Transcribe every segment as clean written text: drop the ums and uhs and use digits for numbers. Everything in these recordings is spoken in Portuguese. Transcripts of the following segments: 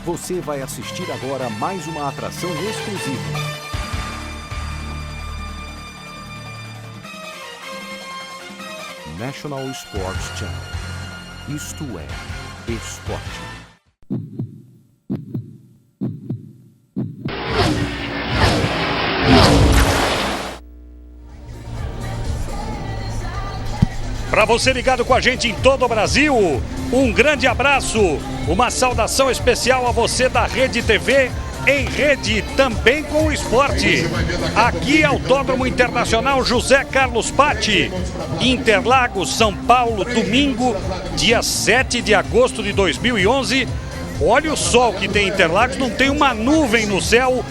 Você vai assistir agora mais uma atração exclusiva. National Sports Channel. Isto é esporte. Para você ligado com a gente em todo o Brasil, um grande abraço, uma saudação especial a você da Rede TV, em rede também com o esporte. Aqui Autódromo Internacional José Carlos Patti, Interlagos, São Paulo, domingo, dia 7 de agosto de 2011. Olha o sol que tem em Interlagos, não tem uma nuvem no céu,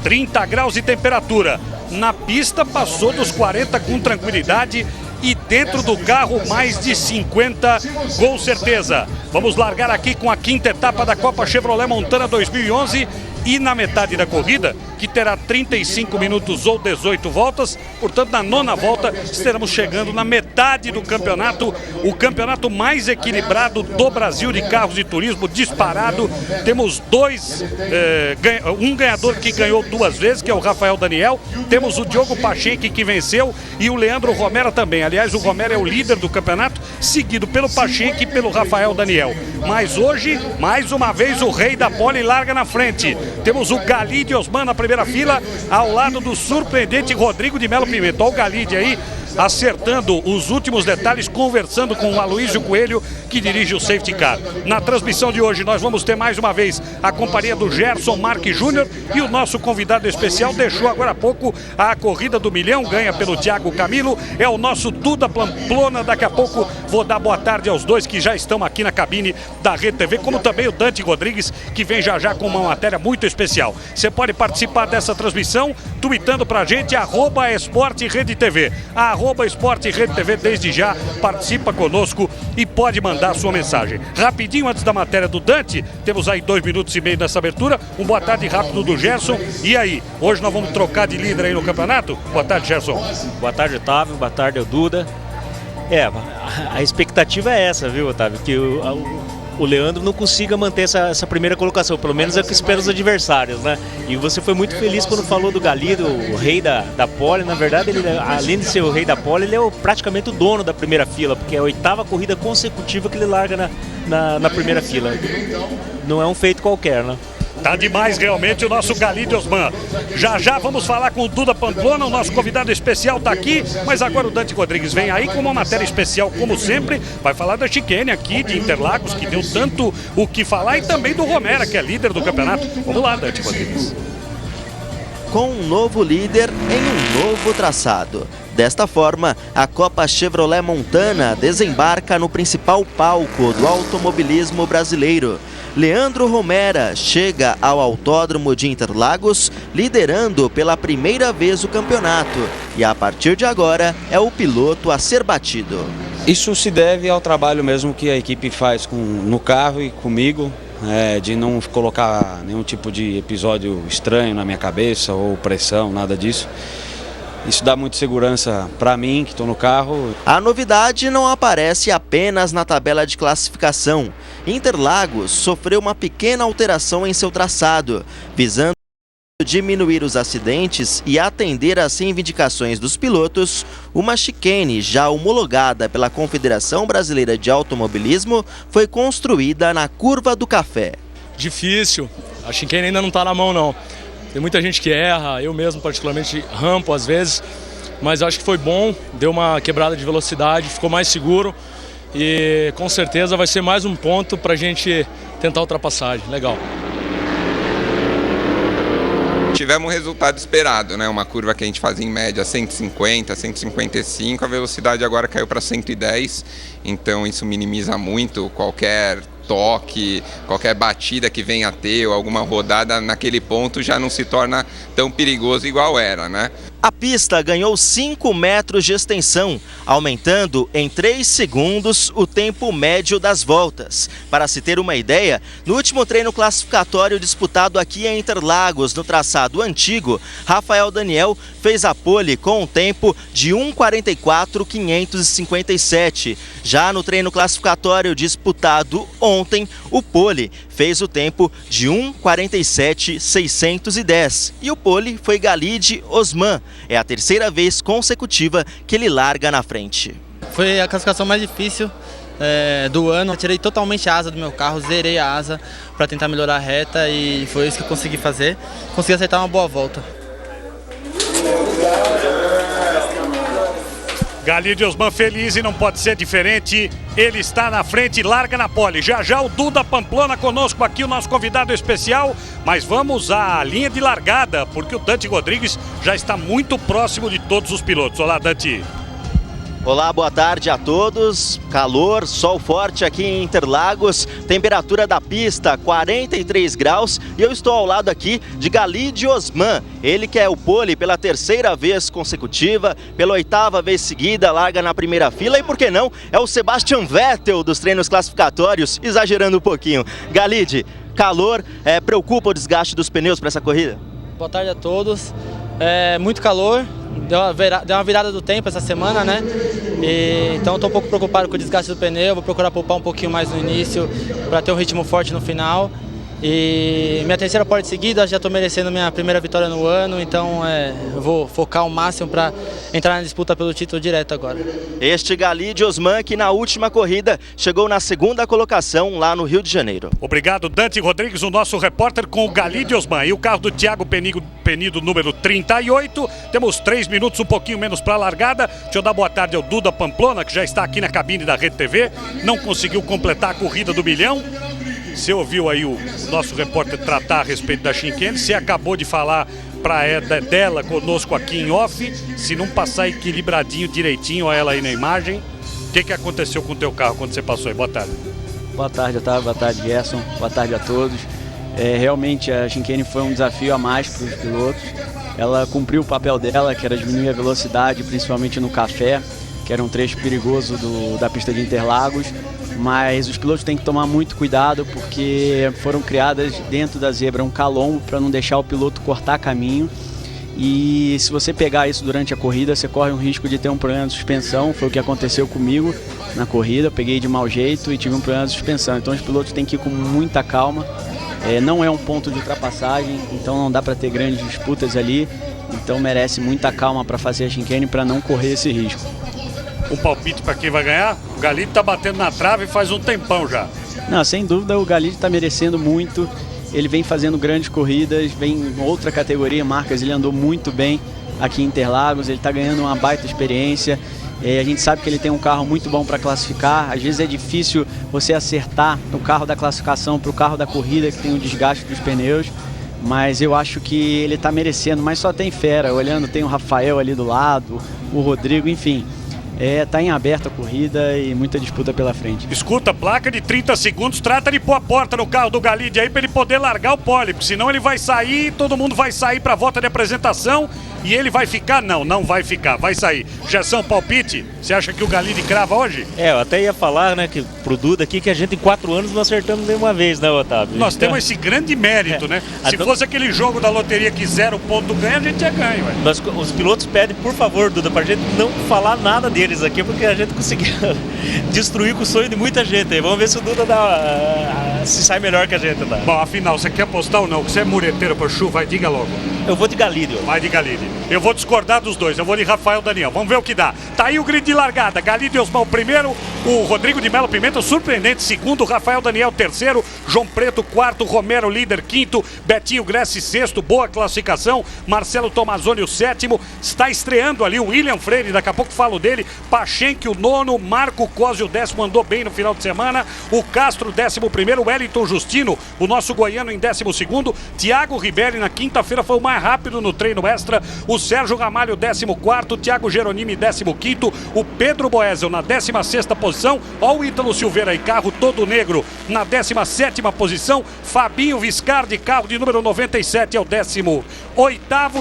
30 graus de temperatura. Na pista passou dos 40 com tranquilidade. E dentro do carro mais de 50 com certeza. Vamos largar aqui com a quinta etapa da Copa Chevrolet Montana 2011 e na metade da corrida, que terá 35 minutos ou 18 voltas, portanto na nona volta estaremos chegando na metade do campeonato, o campeonato mais equilibrado do Brasil de carros de turismo, disparado. Temos um ganhador que ganhou duas vezes, que é o Rafael Daniel, temos o Diogo Pacheco que venceu e o Leandro Romero também. Aliás, o Romero é o líder do campeonato, seguido pelo Pacheco e pelo Rafael Daniel. Mas hoje, mais uma vez, o rei da pole larga na frente. Temos o Galide Osman na primeira fila, ao lado do surpreendente Rodrigo de Melo Pimenta. Olha o Galide aí, acertando os últimos detalhes, conversando com o Aloysio Coelho, que dirige o safety car. Na transmissão de hoje nós vamos ter mais uma vez a companhia do Gerson Marques Júnior e o nosso convidado especial deixou agora há pouco a corrida do milhão, ganha pelo Thiago Camilo, é o nosso Duda Pamplona. Daqui a pouco vou dar boa tarde aos dois que já estão aqui na cabine da Rede TV, como também o Dante Rodrigues, que vem já já com uma matéria muito especial. Você pode participar dessa transmissão tweetando pra gente @esporterede.tv, @esporterede.tv. Desde já participa conosco e pode mandar a sua mensagem. Rapidinho, antes da matéria do Dante, temos aí 2 minutos e meio nessa abertura, um boa tarde rápido do Gerson. E aí, hoje nós vamos trocar de líder aí no campeonato? Boa tarde, Gerson. Boa tarde, Otávio, boa tarde, Duda. A expectativa é essa, viu, Otávio, que o Leandro não consiga manter essa primeira colocação, pelo menos é o que esperam os adversários, né? E você foi muito feliz quando falou do Galido, o rei da pole. Na verdade, ele, além de ser o rei da pole, ele é praticamente o dono da primeira fila, porque é a 8ª corrida consecutiva que ele larga na primeira fila. Não é um feito qualquer, né? Tá demais realmente o nosso Galide Osman. Já já vamos falar com o Duda Pamplona, o nosso convidado especial tá aqui, mas agora o Dante Rodrigues vem aí com uma matéria especial, como sempre, vai falar da chicane aqui de Interlagos, que deu tanto o que falar, e também do Romero, que é líder do campeonato. Vamos lá, Dante Rodrigues. Com um novo líder em um novo traçado. Desta forma, a Copa Chevrolet Montana desembarca no principal palco do automobilismo brasileiro. Leandro Romero chega ao Autódromo de Interlagos, liderando pela primeira vez o campeonato. E a partir de agora, é o piloto a ser batido. Isso se deve ao trabalho mesmo que a equipe faz no carro e comigo, de não colocar nenhum tipo de episódio estranho na minha cabeça ou pressão, nada disso. Isso dá muita segurança para mim, que estou no carro. A novidade não aparece apenas na tabela de classificação. Interlagos sofreu uma pequena alteração em seu traçado, visando diminuir os acidentes e atender às reivindicações dos pilotos. Uma chicane já homologada pela Confederação Brasileira de Automobilismo foi construída na Curva do Café. Difícil, a chicane ainda não está na mão não. Tem muita gente que erra, eu mesmo particularmente rampo às vezes, mas acho que foi bom, deu uma quebrada de velocidade, ficou mais seguro e com certeza vai ser mais um ponto para a gente tentar ultrapassagem. Legal. Tivemos um resultado esperado, né? Uma curva que a gente fazia em média 150, 155, a velocidade agora caiu para 110, então isso minimiza muito qualquer toque, qualquer batida que venha a ter ou alguma rodada naquele ponto já não se torna tão perigoso igual era, né? A pista ganhou 5 metros de extensão, aumentando em 3 segundos o tempo médio das voltas. Para se ter uma ideia, no último treino classificatório disputado aqui em Interlagos, no traçado antigo, Rafael Daniel fez a pole com um tempo de 1:44.557. Já no treino classificatório disputado ontem, o pole fez o tempo de 1:47.610. E o pole foi Galide Osman. É a terceira vez consecutiva que ele larga na frente. Foi a classificação mais difícil do ano. Eu tirei totalmente a asa do meu carro, zerei a asa para tentar melhorar a reta e foi isso que eu consegui fazer. Consegui acertar uma boa volta. Galide Osman feliz e não pode ser diferente. Ele está na frente, larga na pole. Já já o Duda Pamplona conosco aqui, o nosso convidado especial. Mas vamos à linha de largada, porque o Dante Rodrigues já está muito próximo de todos os pilotos. Olá, Dante. Olá, boa tarde a todos. Calor, sol forte aqui em Interlagos, temperatura da pista 43 graus e eu estou ao lado aqui de Galide Osman. Ele que é o pole pela terceira vez consecutiva, pela 8ª vez seguida, larga na primeira fila e por que não, é o Sebastian Vettel dos treinos classificatórios, exagerando um pouquinho. Galide, calor, preocupa o desgaste dos pneus para essa corrida? Boa tarde a todos. Muito calor. Deu uma virada do tempo essa semana, né? Então estou um pouco preocupado com o desgaste do pneu. Vou procurar poupar um pouquinho mais no início para ter um ritmo forte no final. E minha terceira pole seguida, já estou merecendo minha primeira vitória no ano, então eu vou focar ao máximo para entrar na disputa pelo título direto agora. Este Galide Osman que na última corrida chegou na 2ª colocação lá no Rio de Janeiro. Obrigado, Dante Rodrigues, o nosso repórter com o Galide Osman. E o carro do Thiago Penido, número 38. Temos 3 minutos, um pouquinho menos para a largada. Deixa eu dar boa tarde ao Duda Pamplona, que já está aqui na cabine da Rede TV. Não conseguiu completar a corrida do milhão. Você ouviu aí o nosso repórter tratar a respeito da Shinken, você acabou de falar dela conosco aqui em off, se não passar equilibradinho, direitinho, olha ela aí na imagem, o que aconteceu com o teu carro quando você passou aí? Boa tarde. Boa tarde, Otávio, boa tarde, Gerson, boa tarde a todos. Realmente a Shinken foi um desafio a mais para os pilotos, ela cumpriu o papel dela, que era diminuir a velocidade, principalmente no café, que era um trecho perigoso da pista de Interlagos. Mas os pilotos têm que tomar muito cuidado porque foram criadas dentro da zebra um calombo para não deixar o piloto cortar caminho. E se você pegar isso durante a corrida, você corre um risco de ter um problema de suspensão. Foi o que aconteceu comigo na corrida. Eu peguei de mau jeito e tive um problema de suspensão. Então os pilotos têm que ir com muita calma. Não é um ponto de ultrapassagem, então não dá para ter grandes disputas ali. Então merece muita calma para fazer a chicane para não correr esse risco. Um palpite para quem vai ganhar? O Galide está batendo na trave faz um tempão já. Não, sem dúvida o Galide está merecendo muito. Ele vem fazendo grandes corridas, vem em outra categoria, marcas, ele andou muito bem aqui em Interlagos, ele está ganhando uma baita experiência. A gente sabe que ele tem um carro muito bom para classificar, às vezes é difícil você acertar o carro da classificação para o carro da corrida, que tem o desgaste dos pneus, mas eu acho que ele está merecendo, mas só tem fera, olhando, tem o Rafael ali do lado, o Rodrigo, enfim. Tá em aberto a corrida e muita disputa pela frente. Escuta, placa de 30 segundos, trata de pôr a porta no carro do Galide aí para ele poder largar o pole, porque senão ele vai sair, todo mundo vai sair para a volta de apresentação e ele vai ficar? Não vai ficar, vai sair. Gerson, palpite, você acha que o Galide crava hoje? Eu até ia falar, né, que pro Duda aqui que a gente em 4 anos não acertamos nenhuma vez, né, Otávio? Nós temos esse grande mérito, né? Se fosse aquele jogo da loteria que 0 ponto ganha, a gente tinha ganho. Os pilotos pedem, por favor, Duda, pra gente não falar nada deles aqui, porque a gente conseguiu destruir com o sonho de muita gente aí. Vamos ver se o Duda se sai melhor que a gente, tá? Bom, afinal, você quer apostar ou não? Que você é mureteiro por chuva, vai, diga logo. Eu vou de Galide. Vai de Galide. Eu vou discordar dos dois, eu vou de Rafael Daniel. Vamos ver o que dá. Tá aí o grid de largada. Galide Osman primeiro, o Rodrigo de Melo Pimenta, surpreendente, segundo, Rafael Daniel terceiro, João Preto quarto, Romero líder quinto, Betinho Gressi sexto, boa classificação, Marcelo Tomazoni o sétimo, está estreando ali o William Freire, daqui a pouco falo dele, Pachenque o nono, Marco Cosi o 10º, andou bem no final de semana, o Castro 11º, o Wellington Justino, o nosso goiano em 12º, Thiago Ribelli na quinta-feira foi o mais rápido no treino extra, o Sérgio Ramalho 14º, o Thiago Geronimi 15º, o Pedro Boesel na 16ª posição, ó o Ítalo Silveira e carro todo negro na 17ª posição, Fabinho Viscardi, carro de número 97 é o 18º,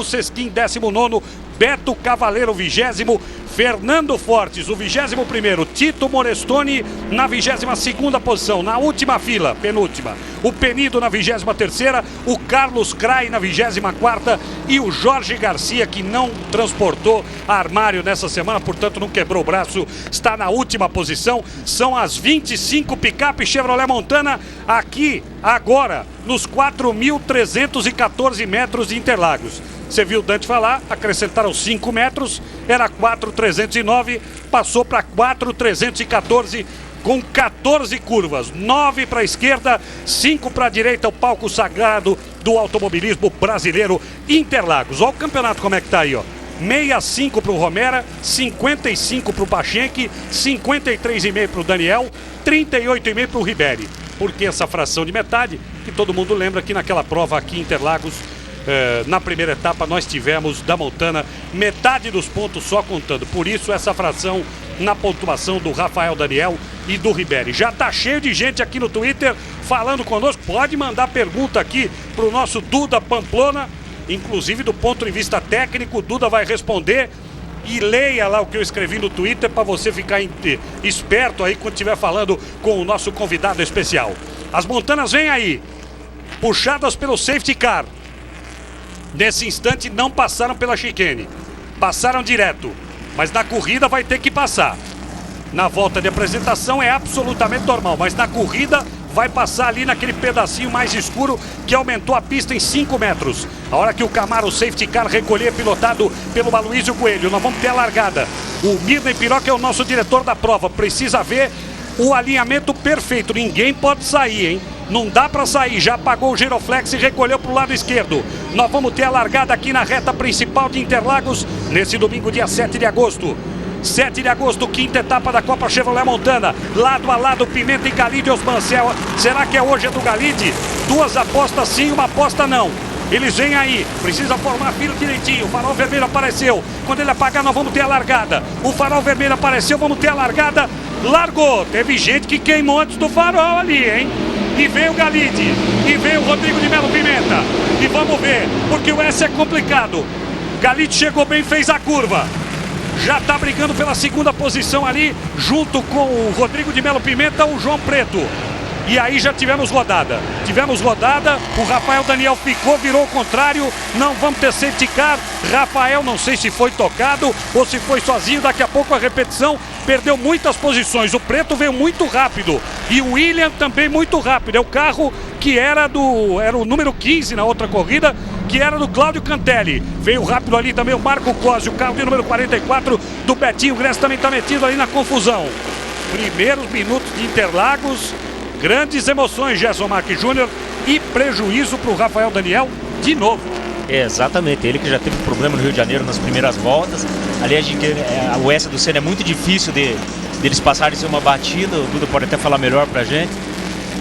Sesquim 19º, Beto Cavaleiro, 20º, Fernando Fortes, o 21º, Tito Morestoni na 22ª posição, na última fila, penúltima, o Penido na 23ª, o Carlos Crai na 24ª e o Jorge Garcia, que não transportou armário nessa semana, portanto não quebrou o braço, está na última posição. São as 25 picape Chevrolet Montana aqui agora nos 4.314 metros de Interlagos. Você viu o Dante falar, acrescentaram 5 metros, era 4.309, passou para 4.314 com 14 curvas, 9 para a esquerda, 5 para a direita, o palco sagrado do automobilismo brasileiro, Interlagos. Olha o campeonato como é que tá aí, ó. 65 para o Romera, 55 para o Pachenque, 53,5 para o Daniel, 38,5 para o Riberi. Por que essa fração de metade? Que todo mundo lembra que naquela prova aqui em Interlagos, na primeira etapa nós tivemos da Montana metade dos pontos só contando. Por isso essa fração na pontuação do Rafael Daniel e do Riberi. Já tá cheio de gente aqui no Twitter falando conosco. Pode mandar pergunta aqui pro nosso Duda Pamplona, inclusive do ponto de vista técnico. O Duda vai responder. E leia lá o que eu escrevi no Twitter para você ficar esperto aí quando estiver falando com o nosso convidado especial. As Montanas vêm aí, puxadas pelo safety car. Nesse instante não passaram pela chicane, passaram direto, mas na corrida vai ter que passar. Na volta de apresentação é absolutamente normal, mas na corrida vai passar ali naquele pedacinho mais escuro que aumentou a pista em 5 metros. A hora que o Camaro Safety Car recolher, pilotado pelo Aloysio Coelho, nós vamos ter a largada. O Mirney Piroca é o nosso diretor da prova, precisa ver o alinhamento perfeito, ninguém pode sair, hein? Não dá para sair, já apagou o giroflex e recolheu para o lado esquerdo. Nós vamos ter a largada aqui na reta principal de Interlagos, nesse domingo, dia 7 de agosto. 7 de agosto, quinta etapa da Copa Chevrolet Montana. Lado a lado, Pimenta e Galide Osmancel. Será que é hoje a do Galide? 2 apostas sim, 1 aposta não. Eles vêm aí, precisa formar fila direitinho. O farol vermelho apareceu. Quando ele apagar, nós vamos ter a largada. O farol vermelho apareceu, vamos ter a largada. Largou. Teve gente que queimou antes do farol ali, hein? E veio o Galide, e veio o Rodrigo de Melo Pimenta. E vamos ver, porque o S é complicado. Galide chegou bem, fez a curva. Já está brigando pela segunda posição ali, junto com o Rodrigo de Melo Pimenta, o João Preto. E aí já tivemos rodada. O Rafael Daniel ficou, virou o contrário. Não vamos ter safety car. Rafael, não sei se foi tocado ou se foi sozinho. Daqui a pouco a repetição. Perdeu muitas posições. O Preto veio muito rápido. E o William também muito rápido. É o carro que era o número 15 na outra corrida, que era do Cláudio Cantelli. Veio rápido ali também o Marco Cosi, o carro de número 44 do Betinho Gressi também está metido ali na confusão. Primeiros minutos de Interlagos. Grandes emoções, Gerson Marques Júnior, e prejuízo para o Rafael Daniel de novo. Exatamente, ele que já teve problema no Rio de Janeiro nas primeiras voltas. Aliás, o S do Senna é muito difícil deles passarem sem uma batida. O Duda pode até falar melhor pra gente.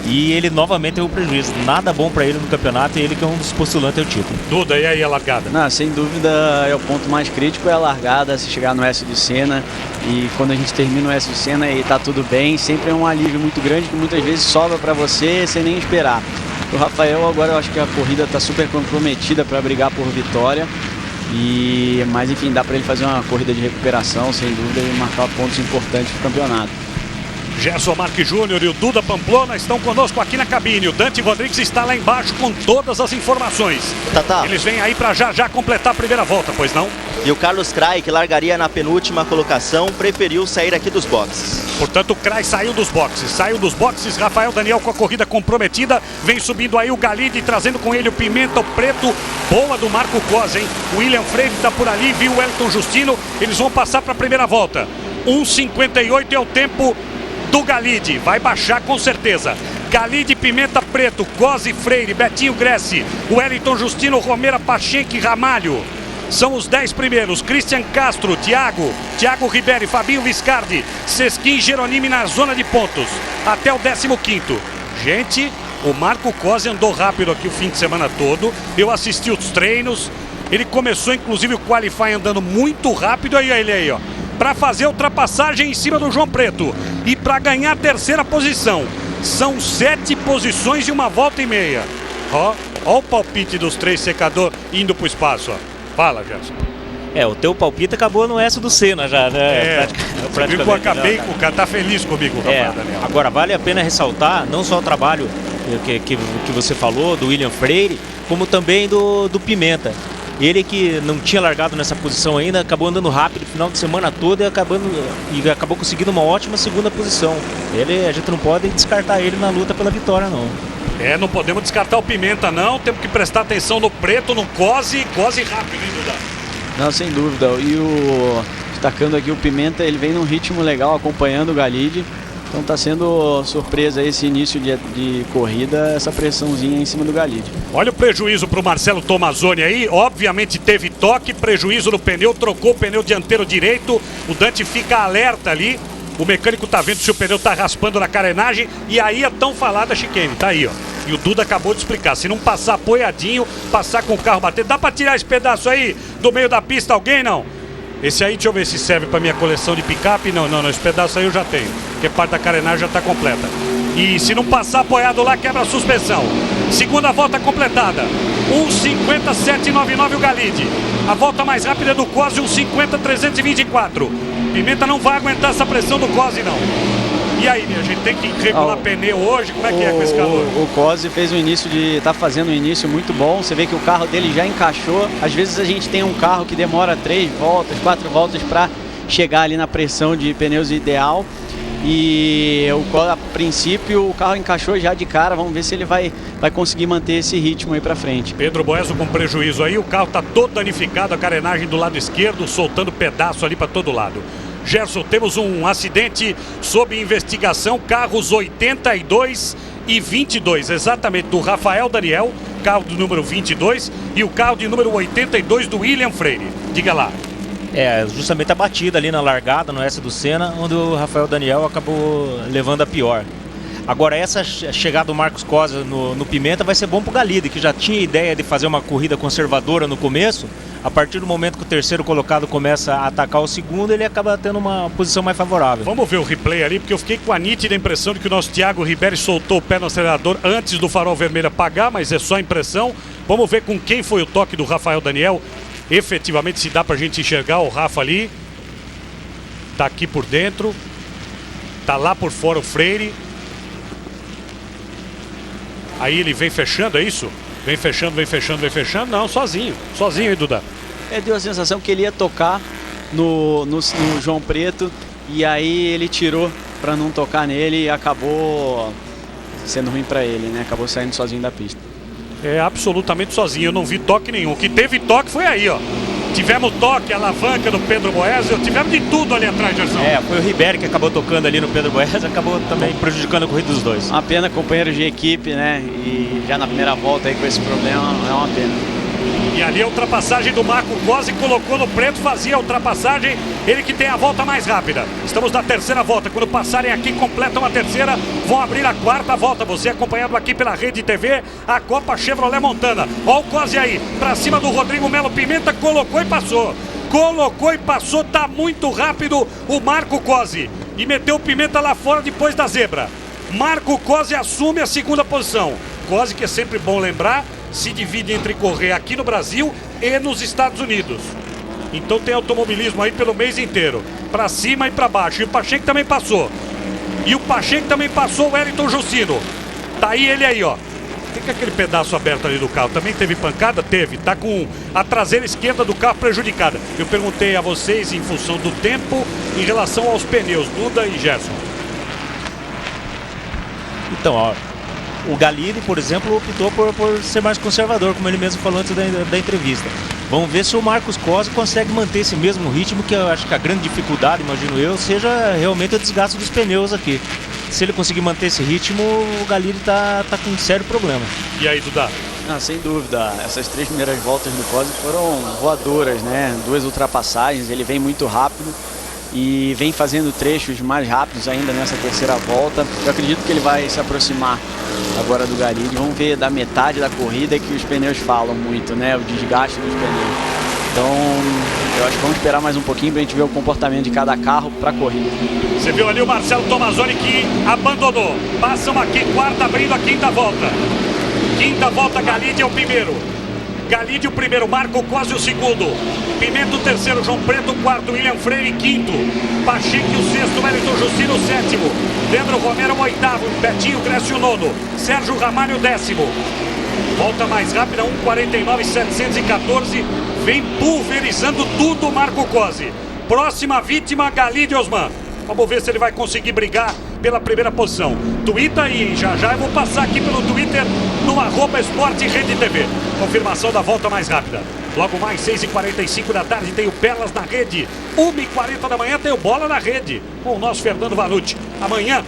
E ele novamente teve um prejuízo. Nada bom para ele no campeonato, e ele que é um dos postulantes ao título. Duda, e aí a largada? Não, sem dúvida é o ponto mais crítico, é a largada, se chegar no S do Senna. E quando a gente termina o S do Senna e tá tudo bem, sempre é um alívio muito grande que muitas vezes sobra para você sem nem esperar. O Rafael agora, eu acho que a corrida tá super comprometida para brigar por vitória. Mas enfim, dá para ele fazer uma corrida de recuperação, sem dúvida, e marcar pontos importantes do campeonato. Gerson Marques Júnior e o Duda Pamplona estão conosco aqui na cabine. O Dante Rodrigues está lá embaixo com todas as informações. Eles vêm aí para já completar a primeira volta, pois não? E o Carlos Crai, que largaria na penúltima colocação, preferiu sair aqui dos boxes. Portanto, o Crai saiu dos boxes. Rafael Daniel com a corrida comprometida. Vem subindo aí o Galide, trazendo com ele o Pimenta, o Preto. Boa do Marco Cosi, hein? O William Freire está por ali, viu o Elton Justino. Eles vão passar para a primeira volta. 1,58 é o tempo do Galide, vai baixar com certeza. Galide, Pimenta, Preto, Cosi, Freire, Betinho Gressi, Wellington Justino, Romera, Pachenque, Ramalho. São os 10 primeiros. Christian Castro, Thiago Riberi, Fabinho Viscardi, Sesquim, Geronimi na zona de pontos. Até o 15º. Gente, o Marco Cosi andou rápido aqui o fim de semana todo. Eu assisti os treinos. Ele começou inclusive o qualifying andando muito rápido. Aí ele aí, ó, para fazer a ultrapassagem em cima do João Preto e para ganhar a terceira posição. São 7 posições e 1 volta e meia. Ó o palpite dos 3 secadores indo para o espaço. Ó. Fala, Gerson. O teu palpite acabou no S do Senna já, né? Você viu que eu acabei com o cara, tá feliz comigo, Rafael Daniel. Agora, vale a pena ressaltar não só o trabalho que você falou, do William Freire, como também do Pimenta. Ele que não tinha largado nessa posição ainda, acabou andando rápido o final de semana todo e acabou conseguindo uma ótima segunda posição. A gente não pode descartar ele na luta pela vitória, não. Não podemos descartar o Pimenta, não. Temos que prestar atenção no Preto, no Cosi rápido, hein, Duda? Não, sem dúvida. E destacando aqui o Pimenta, ele vem num ritmo legal, acompanhando o Galide. Então está sendo surpresa esse início de corrida, essa pressãozinha em cima do Galide. Olha o prejuízo para o Marcelo Tomazoni aí. Obviamente teve toque, prejuízo no pneu, trocou o pneu dianteiro direito. O Dante fica alerta ali. O mecânico tá vendo se o pneu tá raspando na carenagem. E aí a tão falada chicane, tá aí, ó. E o Duda acabou de explicar. Se não passar apoiadinho, passar com o carro batendo. Dá para tirar esse pedaço aí do meio da pista, alguém não? Esse aí, deixa eu ver se serve para minha coleção de picape. Não, esse pedaço aí eu já tenho, porque parte da carenagem já está completa. E se não passar apoiado lá, quebra a suspensão. Segunda volta completada, 1:57,99 o Galide. A volta mais rápida é do Cosi, 1:50,324. Pimenta não vai aguentar essa pressão do Cosi, não. E aí, a gente tem que regular pneu hoje? Como é que é com esse calor? O Cosi fez tá fazendo um início muito bom. Você vê que o carro dele já encaixou. Às vezes a gente tem um carro que demora 3 voltas, 4 voltas para chegar ali na pressão de pneus ideal. E a princípio o carro encaixou já de cara. Vamos ver se ele vai conseguir manter esse ritmo aí para frente. Pedro Boeso com prejuízo aí. O carro tá todo danificado, a carenagem do lado esquerdo, soltando pedaço ali para todo lado. Gerson, temos um acidente sob investigação, carros 82 e 22, exatamente, do Rafael Daniel, carro do número 22, e o carro de número 82 do William Freire. Diga lá. Justamente a batida ali na largada, no S do Senna, onde o Rafael Daniel acabou levando a pior. Agora, essa chegada do Marcos Cosi no Pimenta vai ser bom pro Galide, que já tinha ideia de fazer uma corrida conservadora no começo. A partir do momento que o terceiro colocado começa a atacar o segundo, ele acaba tendo uma posição mais favorável. Vamos ver o replay ali, porque eu fiquei com a nítida impressão de que o nosso Thiago Riberi soltou o pé no acelerador antes do farol vermelho apagar, mas é só impressão. Vamos ver com quem foi o toque do Rafael Daniel. Efetivamente, se dá pra gente enxergar o Rafa ali. Tá aqui por dentro. Tá lá por fora o Freire. Aí ele vem fechando, é isso? Vem fechando. Não, sozinho, hein, Duda? Deu a sensação que ele ia tocar no João Preto. E aí ele tirou para não tocar nele e acabou sendo ruim para ele, né? Acabou saindo sozinho da pista. Absolutamente sozinho, eu não vi toque nenhum. O que teve toque foi aí, ó. Tivemos toque, alavanca do Pedro Boeso, tivemos de tudo ali atrás, Gerson. Foi o Riberi que acabou tocando ali no Pedro Boeso, acabou também prejudicando a corrida dos dois. Uma pena, companheiro de equipe, né? E já na primeira volta aí com esse problema, é uma pena. E ali a ultrapassagem do Marco Cosi, colocou no Preto, fazia a ultrapassagem, ele que tem a volta mais rápida. Estamos na terceira volta, quando passarem aqui, completam a terceira, vão abrir a quarta volta. Você acompanhado aqui pela Rede TV, a Copa Chevrolet Montana. Olha o Cosi aí, pra cima do Rodrigo Melo Pimenta, colocou e passou, tá muito rápido o Marco Cosi. E meteu o Pimenta lá fora depois da zebra. Marco Cosi assume a segunda posição. Cosi, que é sempre bom lembrar, se divide entre correr aqui no Brasil e nos Estados Unidos. Então tem automobilismo aí pelo mês inteiro, para cima e para baixo. E o Pacheco também passou. O Wellington Jucino. Tá aí ele aí, ó. Tem que aquele pedaço aberto ali do carro. Também teve pancada? Teve. Tá com a traseira esquerda do carro prejudicada. Eu perguntei a vocês em função do tempo, em relação aos pneus, Duda e Gerson. Então, ó, o Galide, por exemplo, optou por ser mais conservador, como ele mesmo falou antes da entrevista. Vamos ver se o Marcos Cosi consegue manter esse mesmo ritmo, que eu acho que a grande dificuldade, imagino eu, seja realmente o desgaste dos pneus aqui. Se ele conseguir manter esse ritmo, o Galide tá com um sério problema. E aí, Duda? Sem dúvida, essas 3 primeiras voltas do Cosi foram voadoras, né? 2 ultrapassagens, ele vem muito rápido e vem fazendo trechos mais rápidos ainda nessa terceira volta. Eu acredito que ele vai se aproximar agora do Galide. Vamos ver da metade da corrida, que os pneus falam muito, né? O desgaste dos pneus. Então, eu acho que vamos esperar mais um pouquinho pra gente ver o comportamento de cada carro para a corrida. Você viu ali o Marcelo Tomazoni que abandonou. Passam aqui, quarta, abrindo a quinta volta. Quinta volta, Galide é o primeiro. Galide o primeiro, Marco Cosi o segundo, Pimenta o terceiro, João Preto o quarto, William Freire quinto, Pacheco o sexto, Wellington Justino o sétimo, Leandro Romero o oitavo, Betinho Grécio o nono, Sérgio Ramalho o décimo. Volta mais rápida, 1:49.714, vem pulverizando tudo o Marco Cosi. Próxima vítima, Galide Osman. Vamos ver se ele vai conseguir brigar pela primeira posição. Twitter aí, já eu vou passar aqui pelo Twitter no @esporte-rede-tv. Confirmação da volta mais rápida. Logo mais, 6h45 da tarde, tem o Pelas na rede. 1h40 da manhã tem o Bola na rede, com o nosso Fernando Vanucci. Amanhã,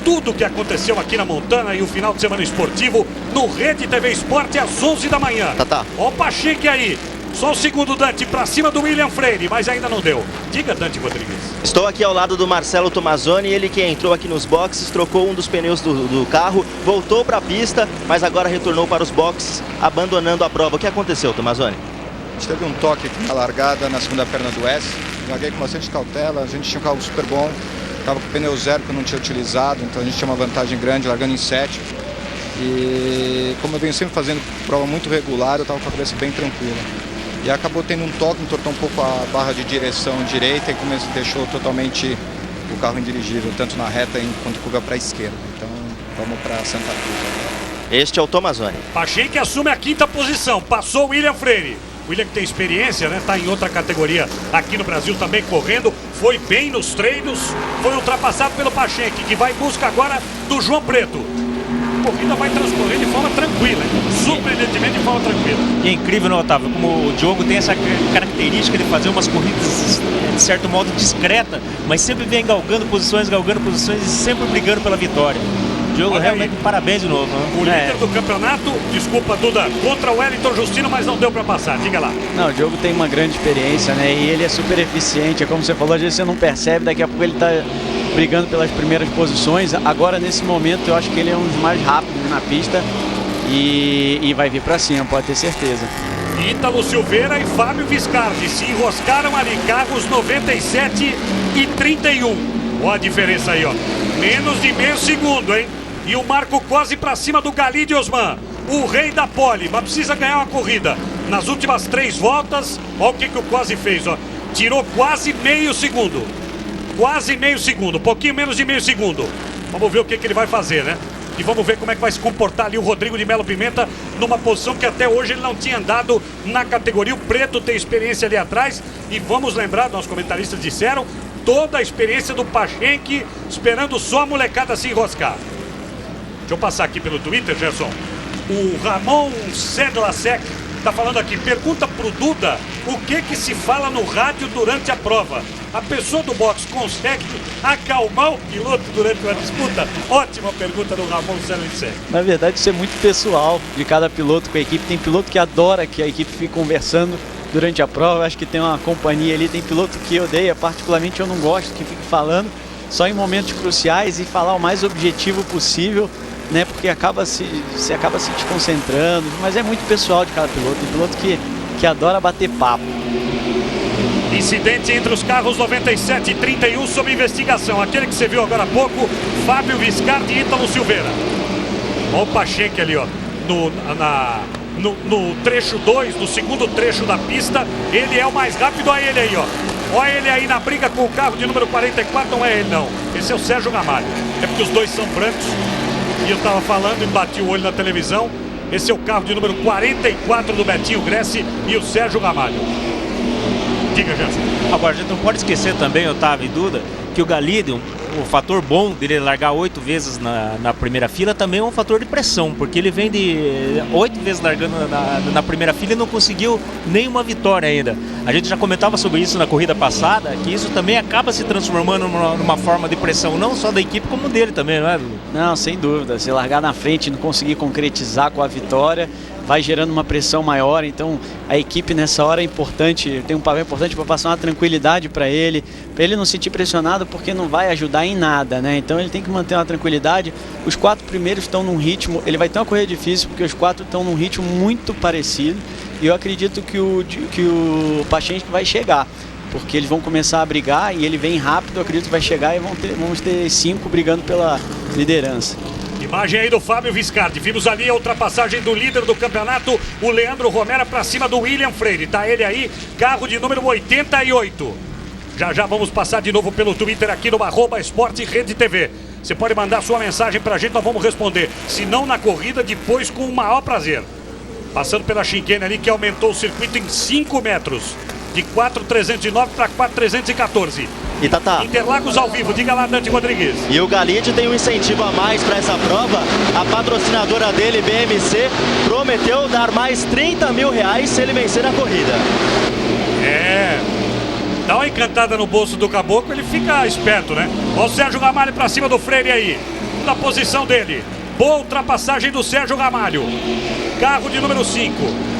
tudo o que aconteceu aqui na Montana e o final de semana esportivo no Rede TV Esporte às 11 da manhã. Ó o Pacheco aí. Só o segundo, Dante, pra cima do William Freire, mas ainda não deu. Diga, Dante Rodrigues. Estou aqui ao lado do Marcelo Tomazoni, ele que entrou aqui nos boxes, trocou um dos pneus do carro, voltou para a pista, mas agora retornou para os boxes, abandonando a prova. O que aconteceu, Tomazoni? A gente teve um toque aqui na largada, na segunda perna do S. Larguei com bastante cautela, a gente tinha um carro super bom, estava com pneu zero que eu não tinha utilizado, então a gente tinha uma vantagem grande, largando em sétimo. E como eu venho sempre fazendo prova muito regular, eu estava com a cabeça bem tranquila. E acabou tendo um toque, entortou um pouco a barra de direção direita e deixou totalmente o carro indirigível, tanto na reta quanto curva para a esquerda. Então vamos para Santa Cruz. Este é o Tomazoni. Pacheco assume a quinta posição, passou o William Freire. William que tem experiência, né? Tá em outra categoria aqui no Brasil também correndo, foi bem nos treinos, foi ultrapassado pelo Pacheco, que vai em busca agora do João Preto. A corrida vai transcorrer de forma tranquila, surpreendentemente de forma tranquila. E é incrível, não, Otávio, como o Diogo tem essa característica de fazer umas corridas de certo modo discreta, mas sempre vem galgando posições e sempre brigando pela vitória. Diogo, realmente parabéns de novo. Né? O líder do campeonato, desculpa, Duda, contra o Wellington Justino, mas não deu para passar, diga lá. Não, o Diogo tem uma grande experiência, né? E ele é super eficiente, é como você falou, às vezes você não percebe, daqui a pouco ele está brigando pelas primeiras posições. Agora, nesse momento, eu acho que ele é um dos mais rápidos na pista e vai vir para cima, pode ter certeza. Ítalo Silveira e Fábio Viscardi se enroscaram ali, carros 97 e 31. Olha a diferença aí, ó. Menos de meio segundo, hein? E o Marco Cosi pra cima do Galide Osman, o rei da pole, mas precisa ganhar uma corrida. Nas últimas 3 voltas, olha o que o Cosi fez, ó. Tirou quase meio segundo. Quase meio segundo, um pouquinho menos de meio segundo. Vamos ver o que ele vai fazer, né? E vamos ver como é que vai se comportar ali o Rodrigo de Melo Pimenta, numa posição que até hoje ele não tinha andado na categoria. O Preto tem experiência ali atrás. E vamos lembrar, nossos comentaristas disseram, toda a experiência do Pacheco, esperando só a molecada se enroscar. Deixa eu passar aqui pelo Twitter, Gerson. O Ramon Sedlasek está falando aqui, pergunta pro Duda o que se fala no rádio durante a prova. A pessoa do box consegue acalmar o piloto durante uma disputa? Ótima pergunta do Ramon Sedlasek. Na verdade, isso é muito pessoal de cada piloto com a equipe. Tem piloto que adora que a equipe fique conversando durante a prova. Acho que tem uma companhia ali, tem piloto que odeia, particularmente eu não gosto que fique falando só em momentos cruciais e falar o mais objetivo possível, né? Porque acaba se desconcentrando, mas é muito pessoal de cada piloto. Tem piloto que adora bater papo. Incidente entre os carros 97 e 31 sob investigação. Aquele que você viu agora há pouco, Fábio Viscardi e Ítalo Silveira. Olha o Pacheco ali, ó, no trecho 2, no segundo trecho da pista. Ele é o mais rápido, olha ele aí, ó. Olha ele aí na briga com o carro de número 44, não é ele não. Esse é o Sérgio Ramalho. É porque os dois são brancos. E eu tava falando e bati o olho na televisão. Esse é o carro de número 44 do Betinho Gressi e o Sérgio Ramalho. Diga, Gerson. Agora, a gente não pode esquecer também, Otávio e Duda, que o Galide, o fator bom dele largar 8 vezes na primeira fila também é um fator de pressão, porque ele vem de 8 vezes largando na primeira fila e não conseguiu nenhuma vitória ainda. A gente já comentava sobre isso na corrida passada, que isso também acaba se transformando numa forma de pressão, não só da equipe, como dele também, não é, Duda? Não, sem dúvida. Se largar na frente e não conseguir concretizar com a vitória, vai gerando uma pressão maior. Então a equipe nessa hora é importante, tem um papel importante para passar uma tranquilidade para ele não se sentir pressionado, porque não vai ajudar em nada, né? Então ele tem que manter uma tranquilidade. Os 4 primeiros estão num ritmo, ele vai ter uma corrida difícil, porque os 4 estão num ritmo muito parecido, e eu acredito que o Pacheco vai chegar, porque eles vão começar a brigar e ele vem rápido. Eu acredito que vai chegar e vamos ter 5 brigando pela liderança. E Imagem aí do Fábio Viscardi. Vimos ali a ultrapassagem do líder do campeonato, o Leandro Romero, para cima do William Freire. Tá ele aí, carro de número 88. Já vamos passar de novo pelo Twitter aqui no @esporterede.tv. Você pode mandar sua mensagem pra gente, nós vamos responder. Se não na corrida, depois com o maior prazer. Passando pela chicane ali, que aumentou o circuito em 5 metros. De 4.309 para 4.314. E Tatá. Interlagos ao vivo, diga lá, Dante Rodrigues. E o Galide tem um incentivo a mais para essa prova. A patrocinadora dele, BMC, prometeu dar mais R$30 mil se ele vencer a corrida. Dá uma encantada no bolso do caboclo, ele fica esperto, né? Olha o Sérgio Ramalho pra cima do Freire aí. Na posição dele. Boa ultrapassagem do Sérgio Ramalho. Carro de número 5.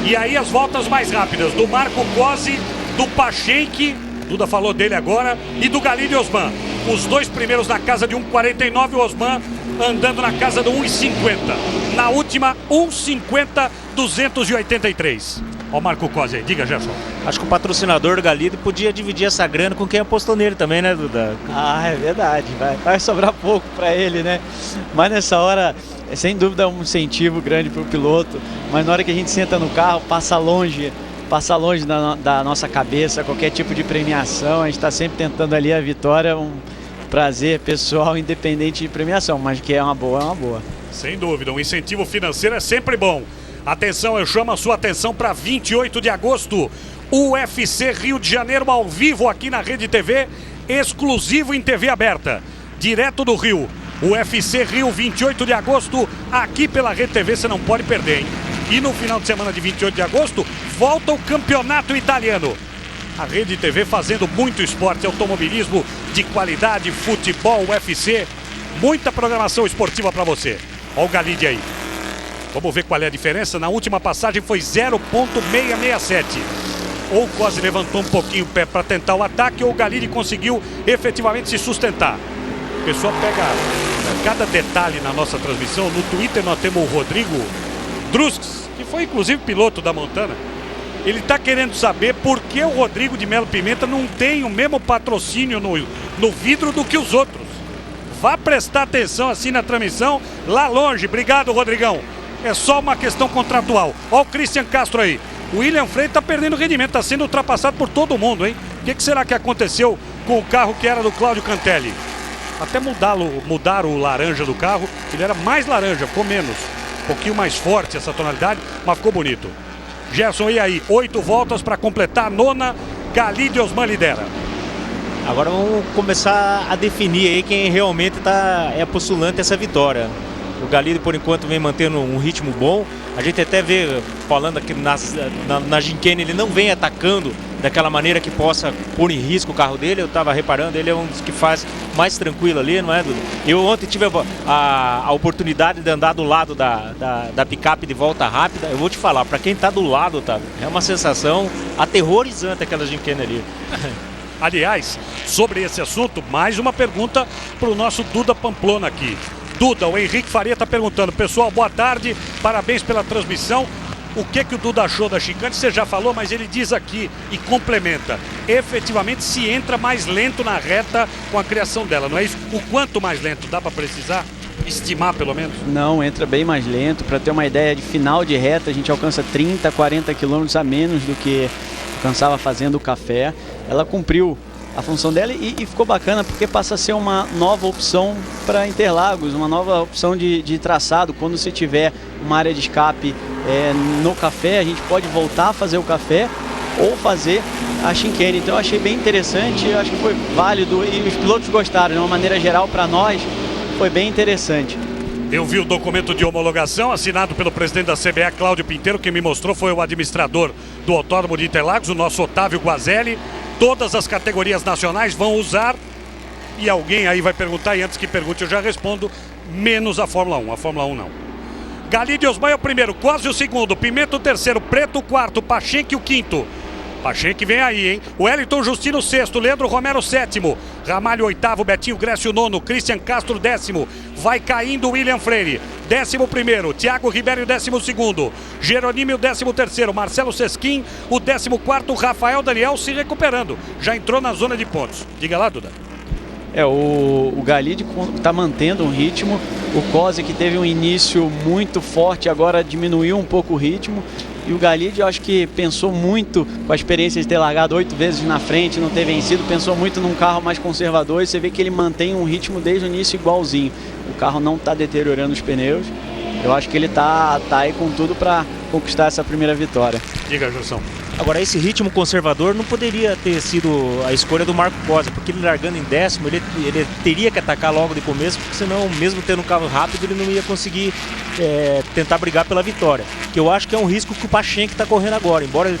E aí as voltas mais rápidas do Marco Cosi, do Pachenque, Duda falou dele agora, e do Galide Osman. Os dois primeiros na casa de 1,49, o Osman andando na casa do 1,50. Na última, 1,50, 283. Ó o Marco Cosi aí, diga, Gerson. Acho que o patrocinador do Galide podia dividir essa grana com quem apostou nele também, né, Duda? É verdade, vai sobrar pouco para ele, né? Mas nessa hora, sem dúvida, é um incentivo grande para o piloto, mas na hora que a gente senta no carro, passa longe da nossa cabeça qualquer tipo de premiação. A gente está sempre tentando ali a vitória, um prazer pessoal, independente de premiação, mas que é uma boa, é uma boa. Sem dúvida, um incentivo financeiro é sempre bom. Atenção, eu chamo a sua atenção para 28 de agosto, UFC Rio de Janeiro ao vivo aqui na Rede TV, exclusivo em TV aberta, direto do Rio. UFC Rio, 28 de agosto, aqui pela Rede TV, você não pode perder, hein? E no final de semana de 28 de agosto, volta o campeonato italiano. A Rede TV fazendo muito esporte, automobilismo de qualidade, futebol, UFC, muita programação esportiva para você. Olha o Galide aí. Vamos ver qual é a diferença. Na última passagem foi 0,667. Ou o Cosi levantou um pouquinho o pé para tentar o ataque, ou o Galide conseguiu efetivamente se sustentar. O pessoal pega cada detalhe na nossa transmissão. No Twitter nós temos o Rodrigo Drusques, que foi inclusive piloto da Montana. Ele está querendo saber por que o Rodrigo de Melo Pimenta não tem o mesmo patrocínio no vidro do que os outros. Vá prestar atenção assim na transmissão, lá longe. Obrigado, Rodrigão. É só uma questão contratual. Olha o Christian Castro aí. O William Freire está perdendo rendimento, está sendo ultrapassado por todo mundo, hein? O que será que aconteceu com o carro que era do Cláudio Cantelli? Até mudaram o laranja do carro, ele era mais laranja, ficou menos. Um pouquinho mais forte essa tonalidade, mas ficou bonito. Gerson, e aí? 8 voltas para completar a 9ª, Galide Osman lidera. Agora vamos começar a definir aí quem realmente é postulante essa vitória. O Galide, por enquanto, vem mantendo um ritmo bom. A gente até vê, falando aqui na Gincane, ele não vem atacando daquela maneira que possa pôr em risco o carro dele. Eu estava reparando, ele é um dos que faz mais tranquilo ali, não é, Duda? Eu ontem tive a oportunidade de andar do lado da picape de volta rápida. Eu vou te falar, para quem está do lado, tá, é uma sensação aterrorizante aquela Gincane ali. Aliás, sobre esse assunto, mais uma pergunta para o nosso Duda Pamplona aqui. Duda, o Henrique Faria está perguntando. Pessoal, boa tarde, parabéns pela transmissão. O que o Duda achou da chicane? Você já falou, mas ele diz aqui e complementa. Efetivamente se entra mais lento na reta com a criação dela, não é isso? O quanto mais lento? Dá para precisar? Estimar pelo menos? Não, entra bem mais lento. Para ter uma ideia de final de reta, a gente alcança 30, 40 quilômetros a menos do que alcançava fazendo o café. Ela cumpriu a função dela e ficou bacana porque passa a ser uma nova opção para Interlagos, uma nova opção de traçado. Quando você tiver uma área de escape no café, a gente pode voltar a fazer o café ou fazer a chicane. Então eu achei bem interessante, eu acho que foi válido e os pilotos gostaram. De uma maneira geral, para nós, foi bem interessante. Eu vi o documento de homologação assinado pelo presidente da CBA, Cláudio Pinteiro. Quem me mostrou foi o administrador do Autódromo de Interlagos, o nosso Otávio Guazelli. Todas as categorias nacionais vão usar, e alguém aí vai perguntar, e antes que pergunte eu já respondo, menos a Fórmula 1, a Fórmula 1 não. Galide Osman é o primeiro, Cosi o segundo, Pimenta o terceiro, Preto o quarto, Pachenque o quinto. Pachenque vem aí, hein? Wellington Justino sexto, Leandro Romero sétimo, Ramalho oitavo, Betinho Grécio nono, Christian Castro décimo, vai caindo William Freire, 11º, Thiago Ribeiro 12º, Jeronimo o 13º, Marcelo Sesquim o 14º, Rafael Daniel se recuperando, já entrou na zona de pontos. Diga lá, Duda. O Galide está mantendo um ritmo, o Kosi, que teve um início muito forte, agora diminuiu um pouco o ritmo, e o Galide, eu acho que pensou muito, com a experiência de ter largado 8 vezes na frente, não ter vencido, pensou muito num carro mais conservador, e você vê que ele mantém um ritmo desde o início igualzinho. O carro não está deteriorando os pneus, eu acho que ele tá aí com tudo para conquistar essa primeira vitória. Diga, Jussão. Agora, esse ritmo conservador não poderia ter sido a escolha do Marco Kosi, porque ele largando em 10º, ele teria que atacar logo de começo, porque senão, mesmo tendo um carro rápido, ele não ia conseguir tentar brigar pela vitória. Que eu acho que é um risco que o Pachenk está correndo agora, embora ele